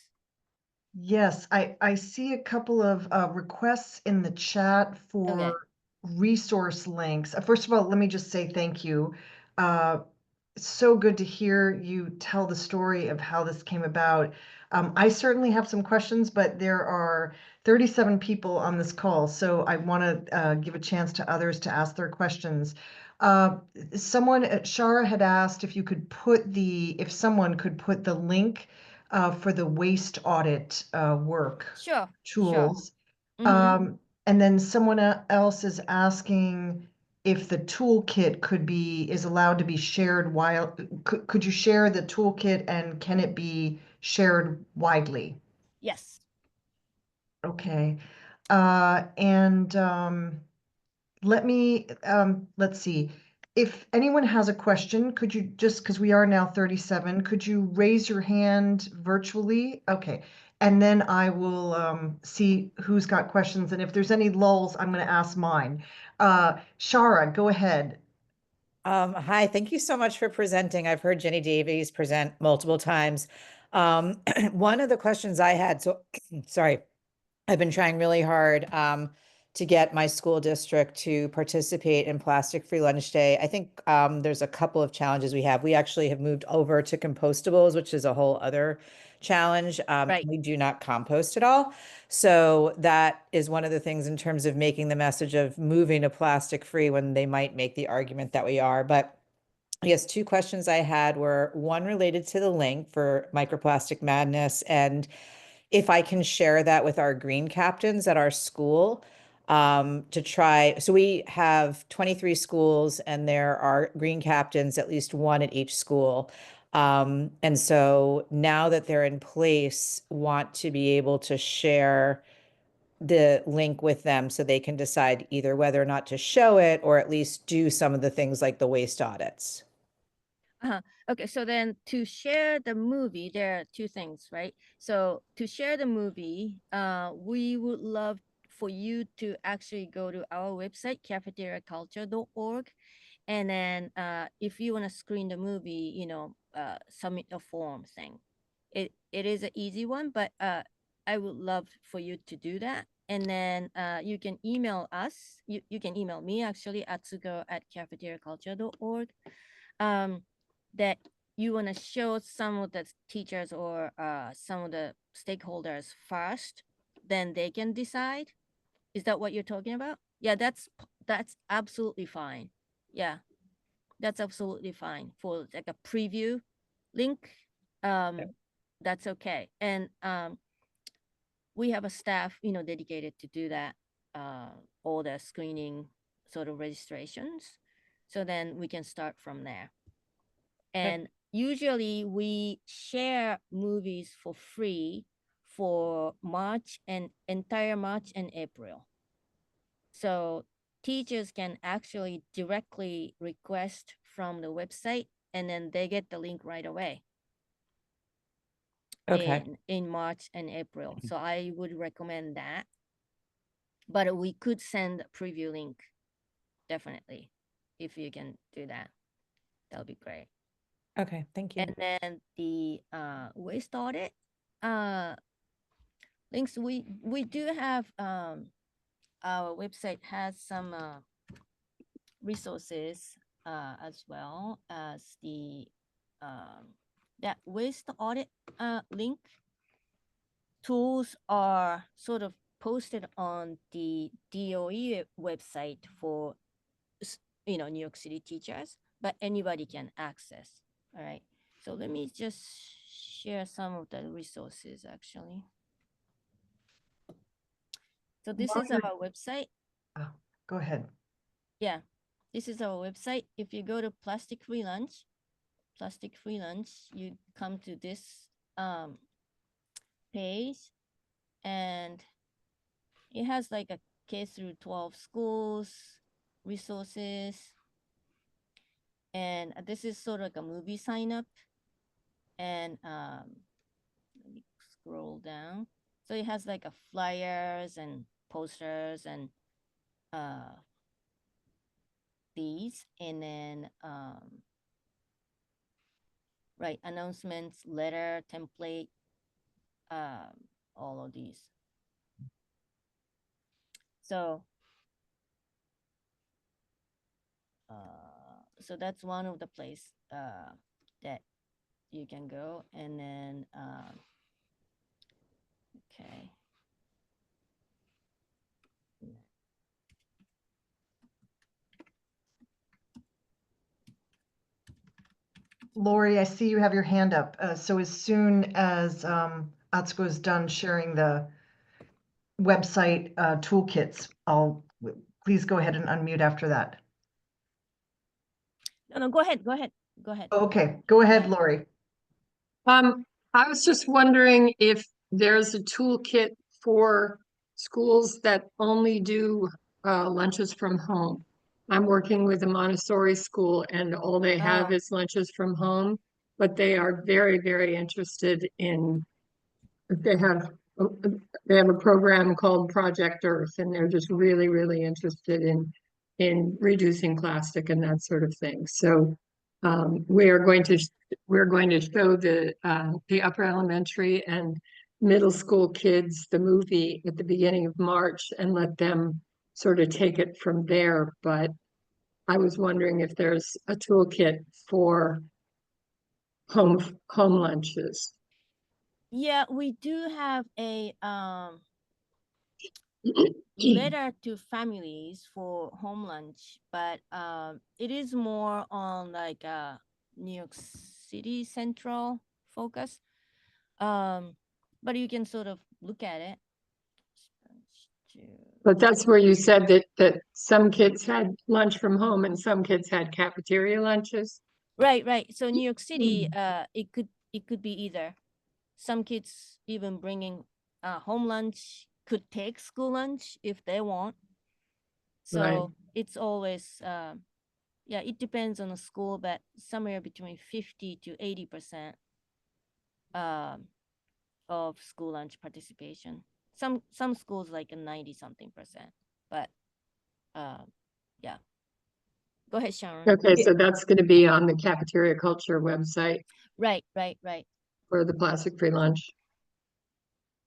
Yes, I see a couple of requests in the chat for resource links. First of all, let me just say thank you. It's so good to hear you tell the story of how this came about. I certainly have some questions, but there are 37 people on this call, so I want to give a chance to others to ask their questions. Someone, Shara had asked if you could if someone could put the link for the waste audit work Sure. tools. Mhm. And then someone else is asking if the toolkit is allowed to be shared could you share the toolkit and can it be shared widely? Yes. Okay. And let's see. If anyone has a question, could you just, because we are now 37, could you raise your hand virtually? Okay. And then I will see who's got questions. And if there's any lulls, I'm going to ask mine. Shara, go ahead. Hi, thank you so much for presenting. I've heard Jenny Davies present multiple times. One of the questions I had, sorry, I've been trying really hard to get my school district to participate in plastic-free lunch day. I think there's a couple of challenges we have. We actually have moved over to compostables, which is a whole other challenge. Right. We do not compost at all. So that is one of the things in terms of making the message of moving to plastic-free when they might make the argument that we are. But yes, two questions I had were one related to the link for Microplastic Madness, and if I can share that with our green captains at our school to try. So we have 23 schools and there are green captains, at least one at each school. And so now that they're in place, want to be able to share the link with them so they can decide either whether or not to show it or at least do some of the things like the waste audits. Okay, so then to share the movie, there are two things, right? So to share the movie, we would love for you to actually go to our website, cafeteriaculture.org. And then if you want to screen the movie, submit a form thing. It is an easy one, but I would love for you to do that. And then you can email us. You can email me actually, atsuko@cafeteriaculture.org. That you want to show some of the teachers or some of the stakeholders first, then they can decide. Is that what you're talking about? Yeah, that's absolutely fine. Yeah, that's absolutely fine for like a preview link. That's okay. And we have a staff, dedicated to do that, all the screening sort of registrations. So then we can start from there. And usually we share movies for free for entire March and April. So teachers can actually directly request from the website and then they get the link right away. Okay. In March and April. So I would recommend that. But we could send a preview link, definitely, if you can do that. That'll be great. Okay, thank you. And then the waste audit links, we do have our website has some resources as well as the that waste audit link. Tools are sort of posted on the DOE website for New York City teachers, but anybody can access. All right. So let me just share some of the resources actually. So this is our website. Go ahead. Yeah, this is our website. If you go to Plastic Free Lunch, you come to this page, and it has like a K through 12 schools resources. And this is sort of like a movie sign up. And let me scroll down. So it has like a flyers and posters and these, and then right, announcements, letter, template, all of these. So so that's one of the place that you can go. And then okay. Lori, I see you have your hand up. So as soon as Atsuko is done sharing the website toolkits, please go ahead and unmute after that. No, go ahead. Okay, go ahead, Yeah. Lori. I was just wondering if there's a toolkit for schools that only do lunches from home. I'm working with a Montessori school and all they have is lunches from home, but they are very, very interested in, they have a program called Project Earth, and they're just really, really interested in reducing plastic and that sort of thing. So we're going to show the upper elementary and middle school kids the movie at the beginning of March and let them sort of take it from there. But I was wondering if there's a toolkit for home lunches. Yeah, we do have a letter to families for home lunch, but it is more on like New York City Central focus. But you can sort of look at it. But that's where you said that some kids had lunch from home and some kids had cafeteria lunches. Right. So New York City, it could be either. Some kids even bringing home lunch, could take school lunch if they want. So it's always Yeah, it depends on the school, but somewhere between 50 to 80% of school lunch participation. Some schools like a 90 something percent, but yeah. Go ahead, Sharon. Okay, so that's going to be on the Cafeteria Culture website Right. for the plastic-free lunch.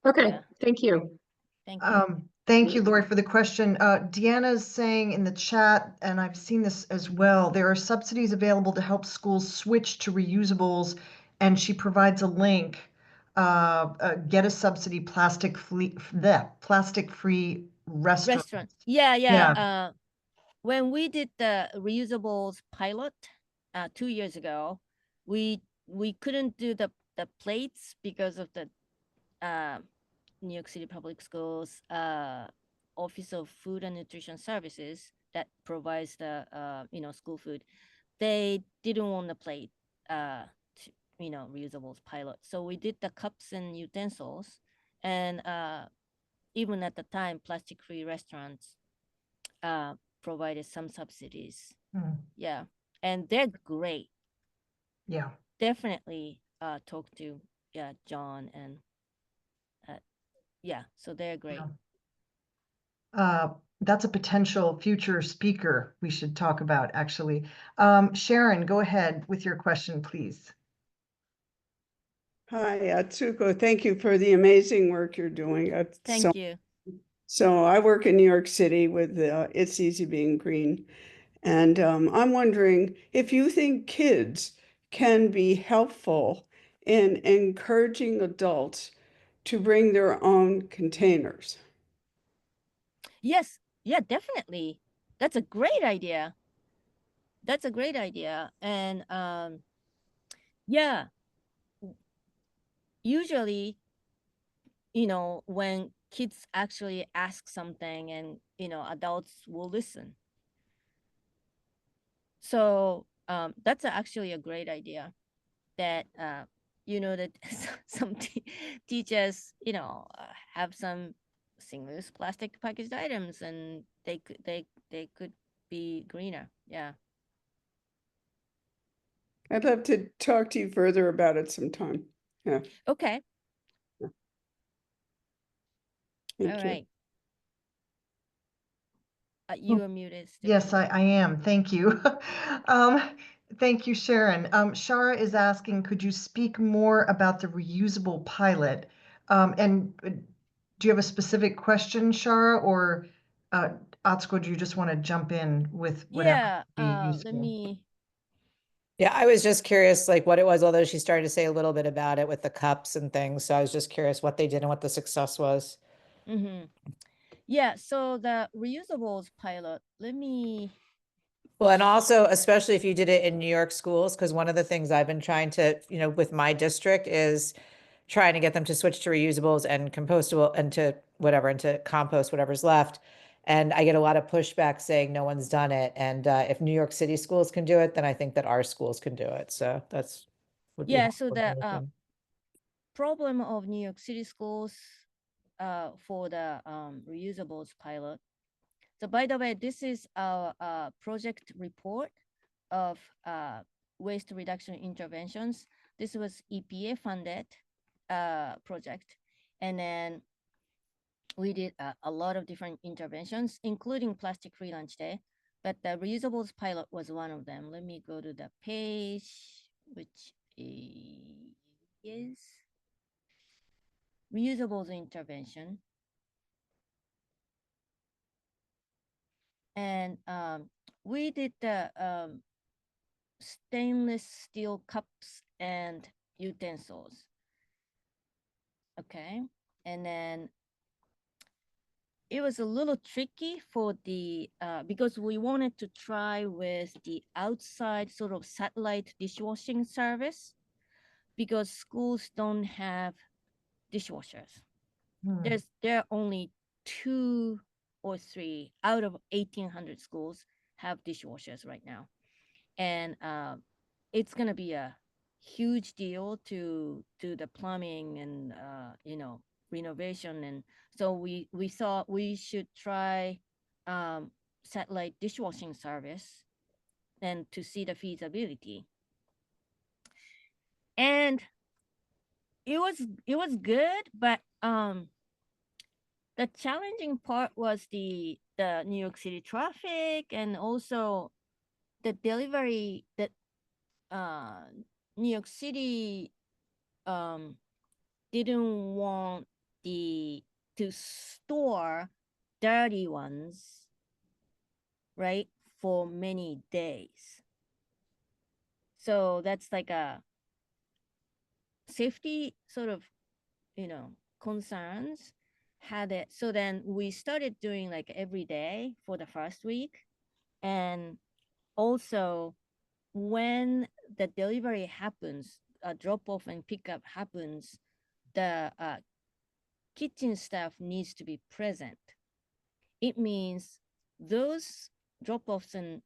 Okay, Yeah. thank you. Thank you. Thank you, Lori, for the question. Deanna's saying in the chat, and I've seen this as well, there are subsidies available to help schools switch to reusables, and she provides a link. Get a subsidy plastic-free restaurant. Yeah. When we did the reusables pilot 2 years ago, we couldn't do the plates because of the New York City Public Schools Office of Food and Nutrition Services that provides the school food. They didn't want the plate reusables pilot, so we did the cups and utensils, and even at the time plastic free restaurants provided some subsidies. Yeah, and they're great. Yeah, definitely talk to John and so they're great. that's a potential future speaker we should talk about, actually. Sharon, go ahead with your question, please. Hi, Atsuko. Thank you for the amazing work you're doing. Thank you. So I work in New York City with It's Easy Being Green. And I'm wondering if you think kids can be helpful in encouraging adults to bring their own containers. Yes, yeah, definitely. That's a great idea. And yeah, usually, when kids actually ask something and, adults will listen. So that's actually a great idea that, that some teachers, have some single-use plastic packaged items and they could be greener. Yeah. I'd love to talk to you further about it sometime. Yeah. Okay. Thank All you. right. You are muted. Yes, I am. Thank you. Thank you, Sharon. Shara is asking, could you speak more about the reusable pilot? And do you have a specific question, Shara, or Atsuko, do you just want to jump in with whatever would be useful? Yeah, I was just curious, like what it was, although she started to say a little bit about it with the cups and things. So I was just curious what they did and what the success was. Yeah, so the reusables pilot, Well, and also, especially if you did it in New York schools, because one of the things I've been trying to, with my district is trying to get them to switch to reusables and compostable and to whatever, and to compost whatever's left. And I get a lot of pushback saying no one's done it. And if New York City schools can do it, then I think that our schools can do it. So that's would be so helpful the to look in. problem of New York City schools for the reusables pilot. So by the way, this is our project report of waste reduction interventions. This was EPA funded project. And then we did a lot of different interventions, including plastic free lunch day, but the reusables pilot was one of them. Let me go to the page, which is reusables intervention. And we did the stainless steel cups and utensils. Okay. And then it was a little tricky for the, because we wanted to try with the outside sort of satellite dishwashing service because schools don't have dishwashers. There are only 2 or 3 out of 1,800 schools have dishwashers right now. And it's going to be a huge deal to do the plumbing and, renovation. And so we thought we should try satellite dishwashing service and to see the feasibility. And it was good, but the challenging part was the New York City traffic, and also the delivery that New York City didn't want to store dirty ones, right, for many days. So that's like a safety sort of, concerns had it. So then we started doing like every day for the first week. And also when the delivery happens, a drop off and pickup happens, the kitchen staff needs to be present. It means those drop offs and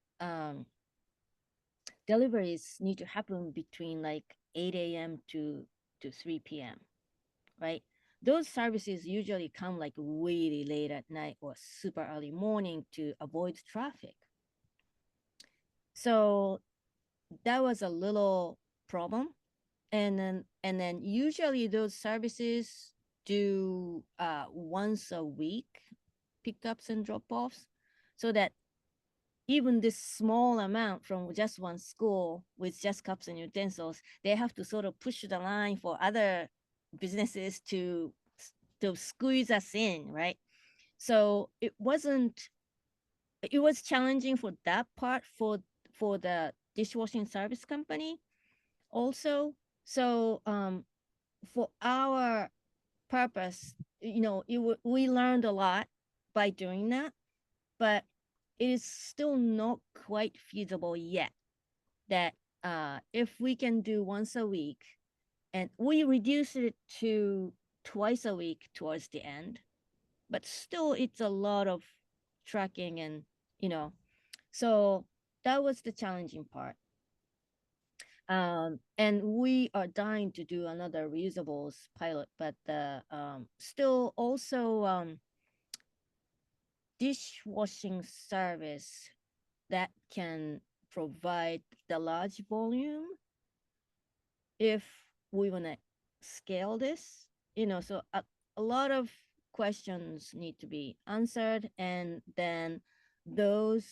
deliveries need to happen between like 8 a.m. to 3 p.m., right? Those services usually come like really late at night or super early morning to avoid traffic. So that was a little problem. And then usually those services do once a week pickups and drop-offs, so that even this small amount from just one school with just cups and utensils, they have to sort of push the line for other businesses to squeeze us in, right? So it was challenging for that part for the dishwashing service company also. So for our purpose, we learned a lot by doing that, but it is still not quite feasible yet that if we can do once a week, and we reduce it to twice a week towards the end, but still it's a lot of tracking, and so that was the challenging part. And we are dying to do another reusables pilot, but still also dishwashing service that can provide the large volume if we want to scale this, so a lot of questions need to be answered. And then those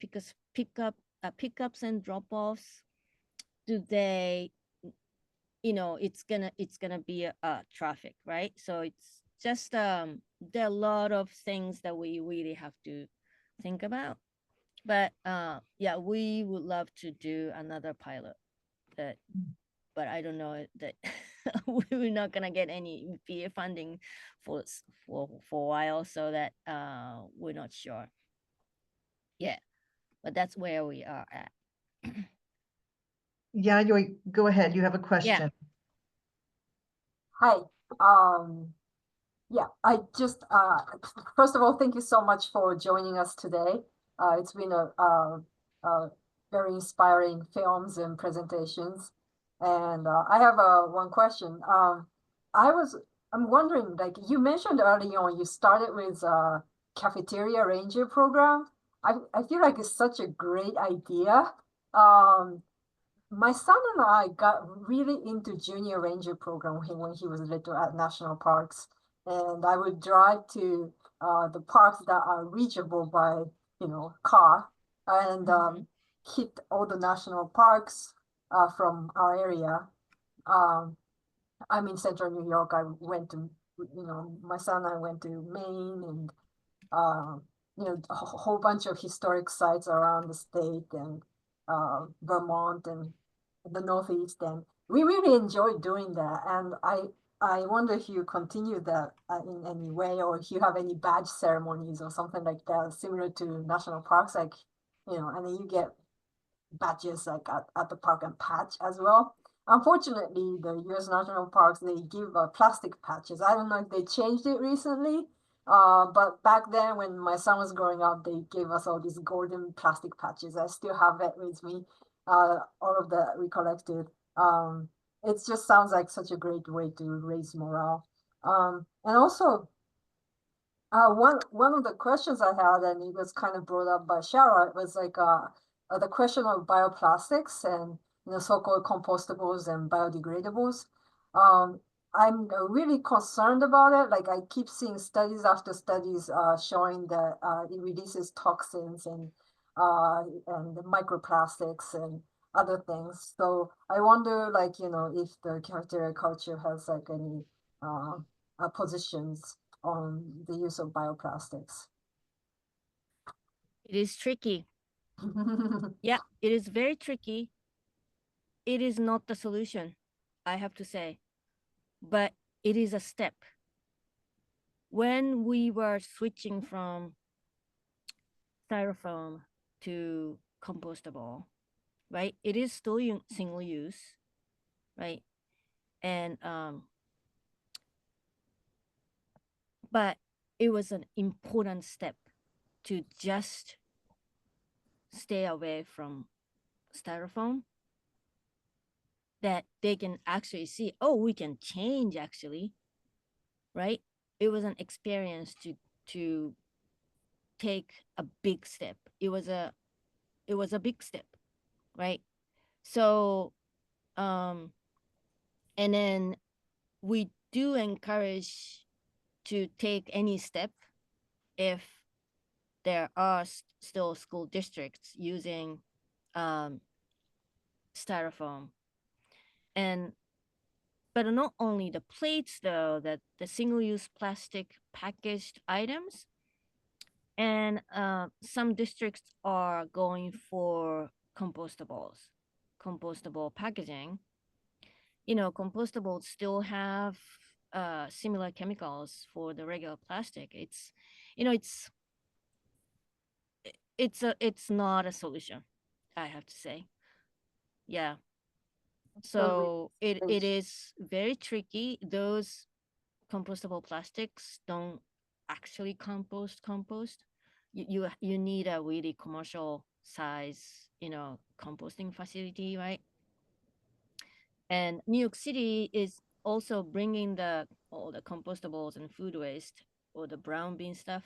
pickups and drop-offs, do they, it's gonna be a traffic, right? So it's just there are a lot of things that we really have to think about. But yeah, we would love to do another pilot, but I don't know that we're not gonna get any PA funding for a while, so that we're not sure. Yeah, but that's where we are at. Yeah, go ahead. You have a question. Hi. Yeah, I just first of all, thank you so much for joining us today. It's been a very inspiring films and presentations, and I have one question. I'm wondering, like you mentioned early on, you started with cafeteria ranger program. I feel like it's such a great idea. My son and I got really into junior ranger program when he was little at national parks, and I would drive to the parks that are reachable by car, and hit all the national parks from our area. I'm in central New York. I went to, my son and I went to Maine and a whole bunch of historic sites around the state, and Vermont and the Northeast, and we really enjoyed doing that. And I wonder if you continue that in any way, or if you have any badge ceremonies or something like that, similar to national parks, like and then you get badges like at the park and patch as well. Unfortunately, the U.S. national parks, they give plastic patches. I don't know if they changed it recently, but back then when my son was growing up, they gave us all these golden plastic patches. I still have it with me, all of that we collected. It just sounds like such a great way to raise morale. And also, one of the questions I had, and it was kind of brought up by Shara, was like the question of bioplastics and so-called compostables and biodegradables. I'm really concerned about it. Like I keep seeing studies after studies showing that it releases toxins and the microplastics and other things. So I wonder, like, if the cafeteria culture has like any positions on the use of bioplastics. It is tricky. Yeah, it is very tricky. It is not the solution, I have to say, but it is a step. When we were switching from styrofoam to compostable, right? It is still single use, right? And but it was an important step to just stay away from styrofoam, that they can actually see, oh, we can change actually, right? It was an experience to take a big step. It was a big step, right? So and then we do encourage to take any step if there are still school districts using styrofoam. And but not only the plates though, that the single-use plastic packaged items, and some districts are going for compostable packaging. Compostables still have similar chemicals for the regular plastic. It's not a solution, I have to say. Yeah. So it is very tricky. Those compostable plastics don't actually compost. You need a really commercial size, composting facility, right? And New York City is also bringing all the compostables and food waste, or the brown bean stuff,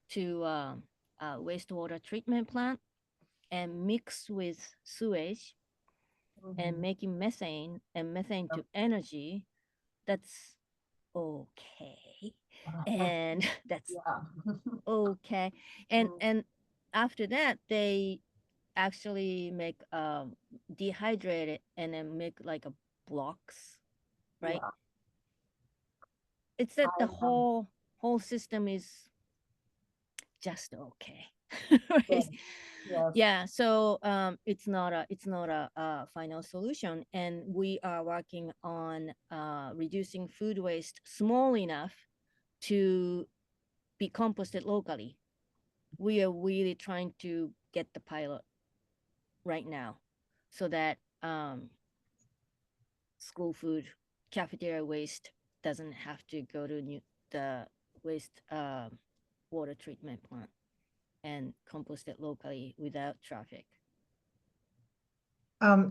to a wastewater treatment plant and mix with sewage and making methane to energy. That's okay. And that's okay. And after that, they actually make dehydrate it and then make like a blocks, right? Yeah. It's that the whole system is just okay. Right? Yes. Yeah, so it's not a final solution, and we are working on reducing food waste small enough to be composted locally. We are really trying to get the pilot right now, so that school food cafeteria waste doesn't have to go to the waste water treatment plant and compost it locally without traffic.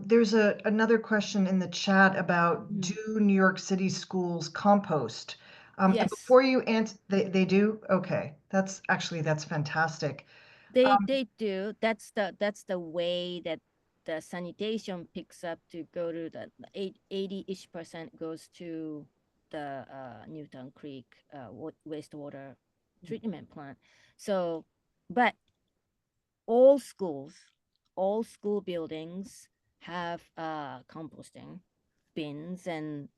There's another question in the chat about do New York City schools compost? And Yes. before you answer, they do? Okay, that's fantastic. They do. That's the way that the sanitation picks up to go to the 80-ish% goes to the Newton Creek wastewater treatment plant. So, but all school buildings have composting bins, and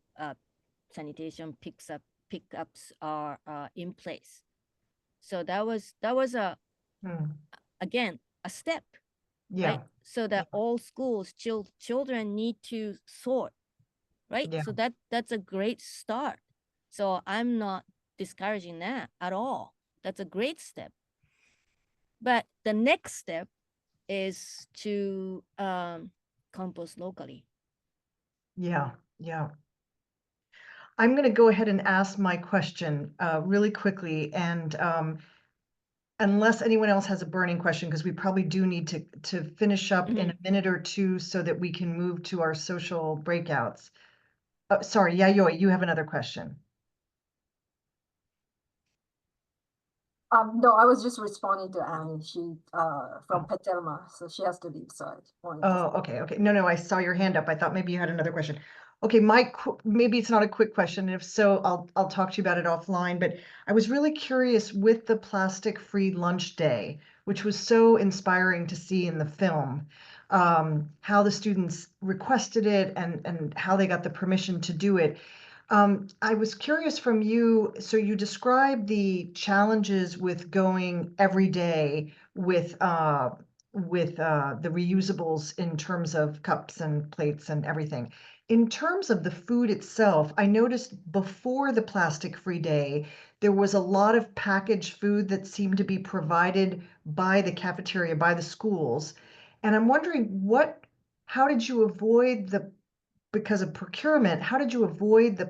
sanitation pickups are in place. So that was again a step, Yeah. right? So that all schools children need to sort, right? Yeah. So that's a great start. So I'm not discouraging that at all. That's a great step. But the next step is to compost locally. Yeah. I'm going to go ahead and ask my question really quickly, and unless anyone else has a burning question, because we probably do need to finish up in a minute or two so that we can move to our social breakouts. Sorry, Yayoi, you have another question. No, I was just responding to Annie. She from Petelma, so she has to leave. So I wanted to. Oh, okay, okay. No, I saw your hand up. I thought maybe you had another question. Okay, maybe it's not a quick question. If so, I'll talk to you about it offline. But I was really curious with the plastic-free lunch day, which was so inspiring to see in the film, how the students requested it and how they got the permission to do it. I was curious from you, so you described the challenges with going every day with the reusables in terms of cups and plates and everything. In terms of the food itself, I noticed before the plastic-free day, there was a lot of packaged food that seemed to be provided by the cafeteria, by the schools. And I'm wondering how did you avoid because of procurement, how did you avoid the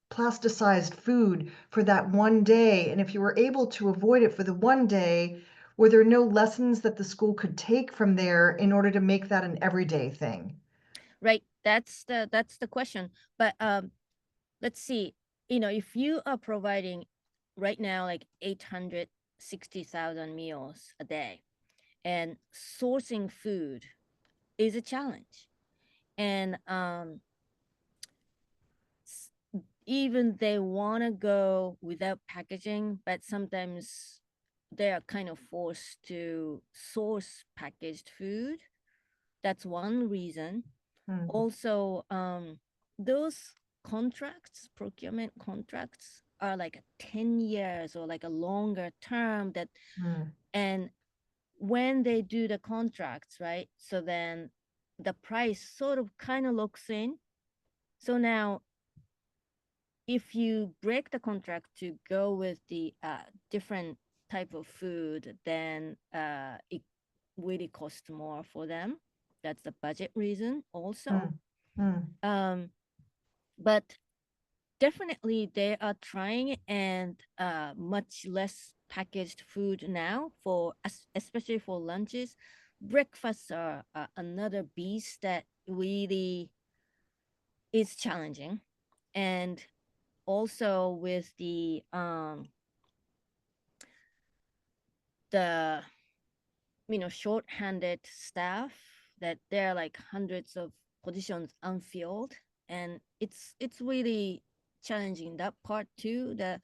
plasticized food for that one day? And if you were able to avoid it for the one day, were there no lessons that the school could take from there in order to make that an everyday thing? Right. That's the question. But let's see. If you are providing right now like 860,000 meals a day, and sourcing food is a challenge. And even they want to go without packaging, but sometimes they are kind of forced to source packaged food. That's one reason. Also, those procurement contracts are like 10 years or like a longer term and when they do the contracts, right? So then the price sort of kind of looks in. So now if you break the contract to go with the different type of food, then it really costs more for them. That's the budget reason also. But definitely they are trying and much less packaged food now especially for lunches. Breakfasts are another beast that really is challenging. And also with the short-handed staff, that there are like hundreds of positions unfilled, and it's really challenging that part too, that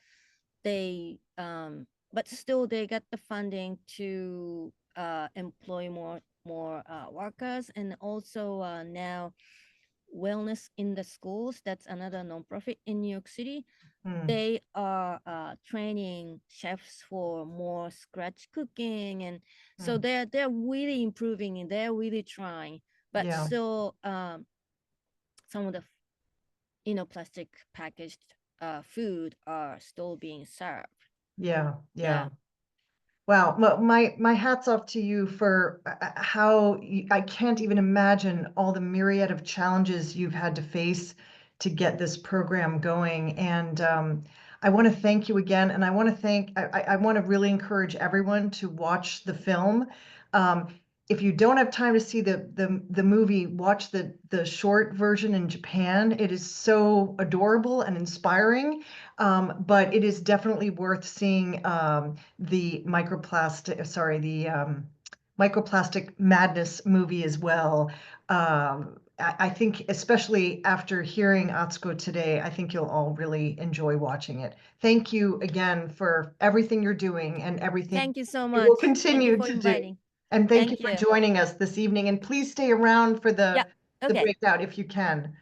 they but still they get the funding to employ more workers. And also now wellness in the schools, that's another nonprofit in New York City. They are training chefs for more scratch cooking, and so they're really improving and they're really trying. But still, some of the plastic packaged food are still being served. Yeah. Wow, my hat's off to you for how I can't even imagine all the myriad of challenges you've had to face to get this program going. And I want to thank you again. And I want to really encourage everyone to watch the film. If you don't have time to see the movie, watch the short version in Japan. It is so adorable and inspiring. But it is definitely worth seeing the Microplastic Madness movie as well. I think, especially after hearing Atsuko today, I think you'll all really enjoy watching it. Thank you again for everything you're doing and everything Thank you so you much. will continue Thank you for to inviting. do. And thank you for joining us this evening. And please stay around for the Okay. breakout if you can.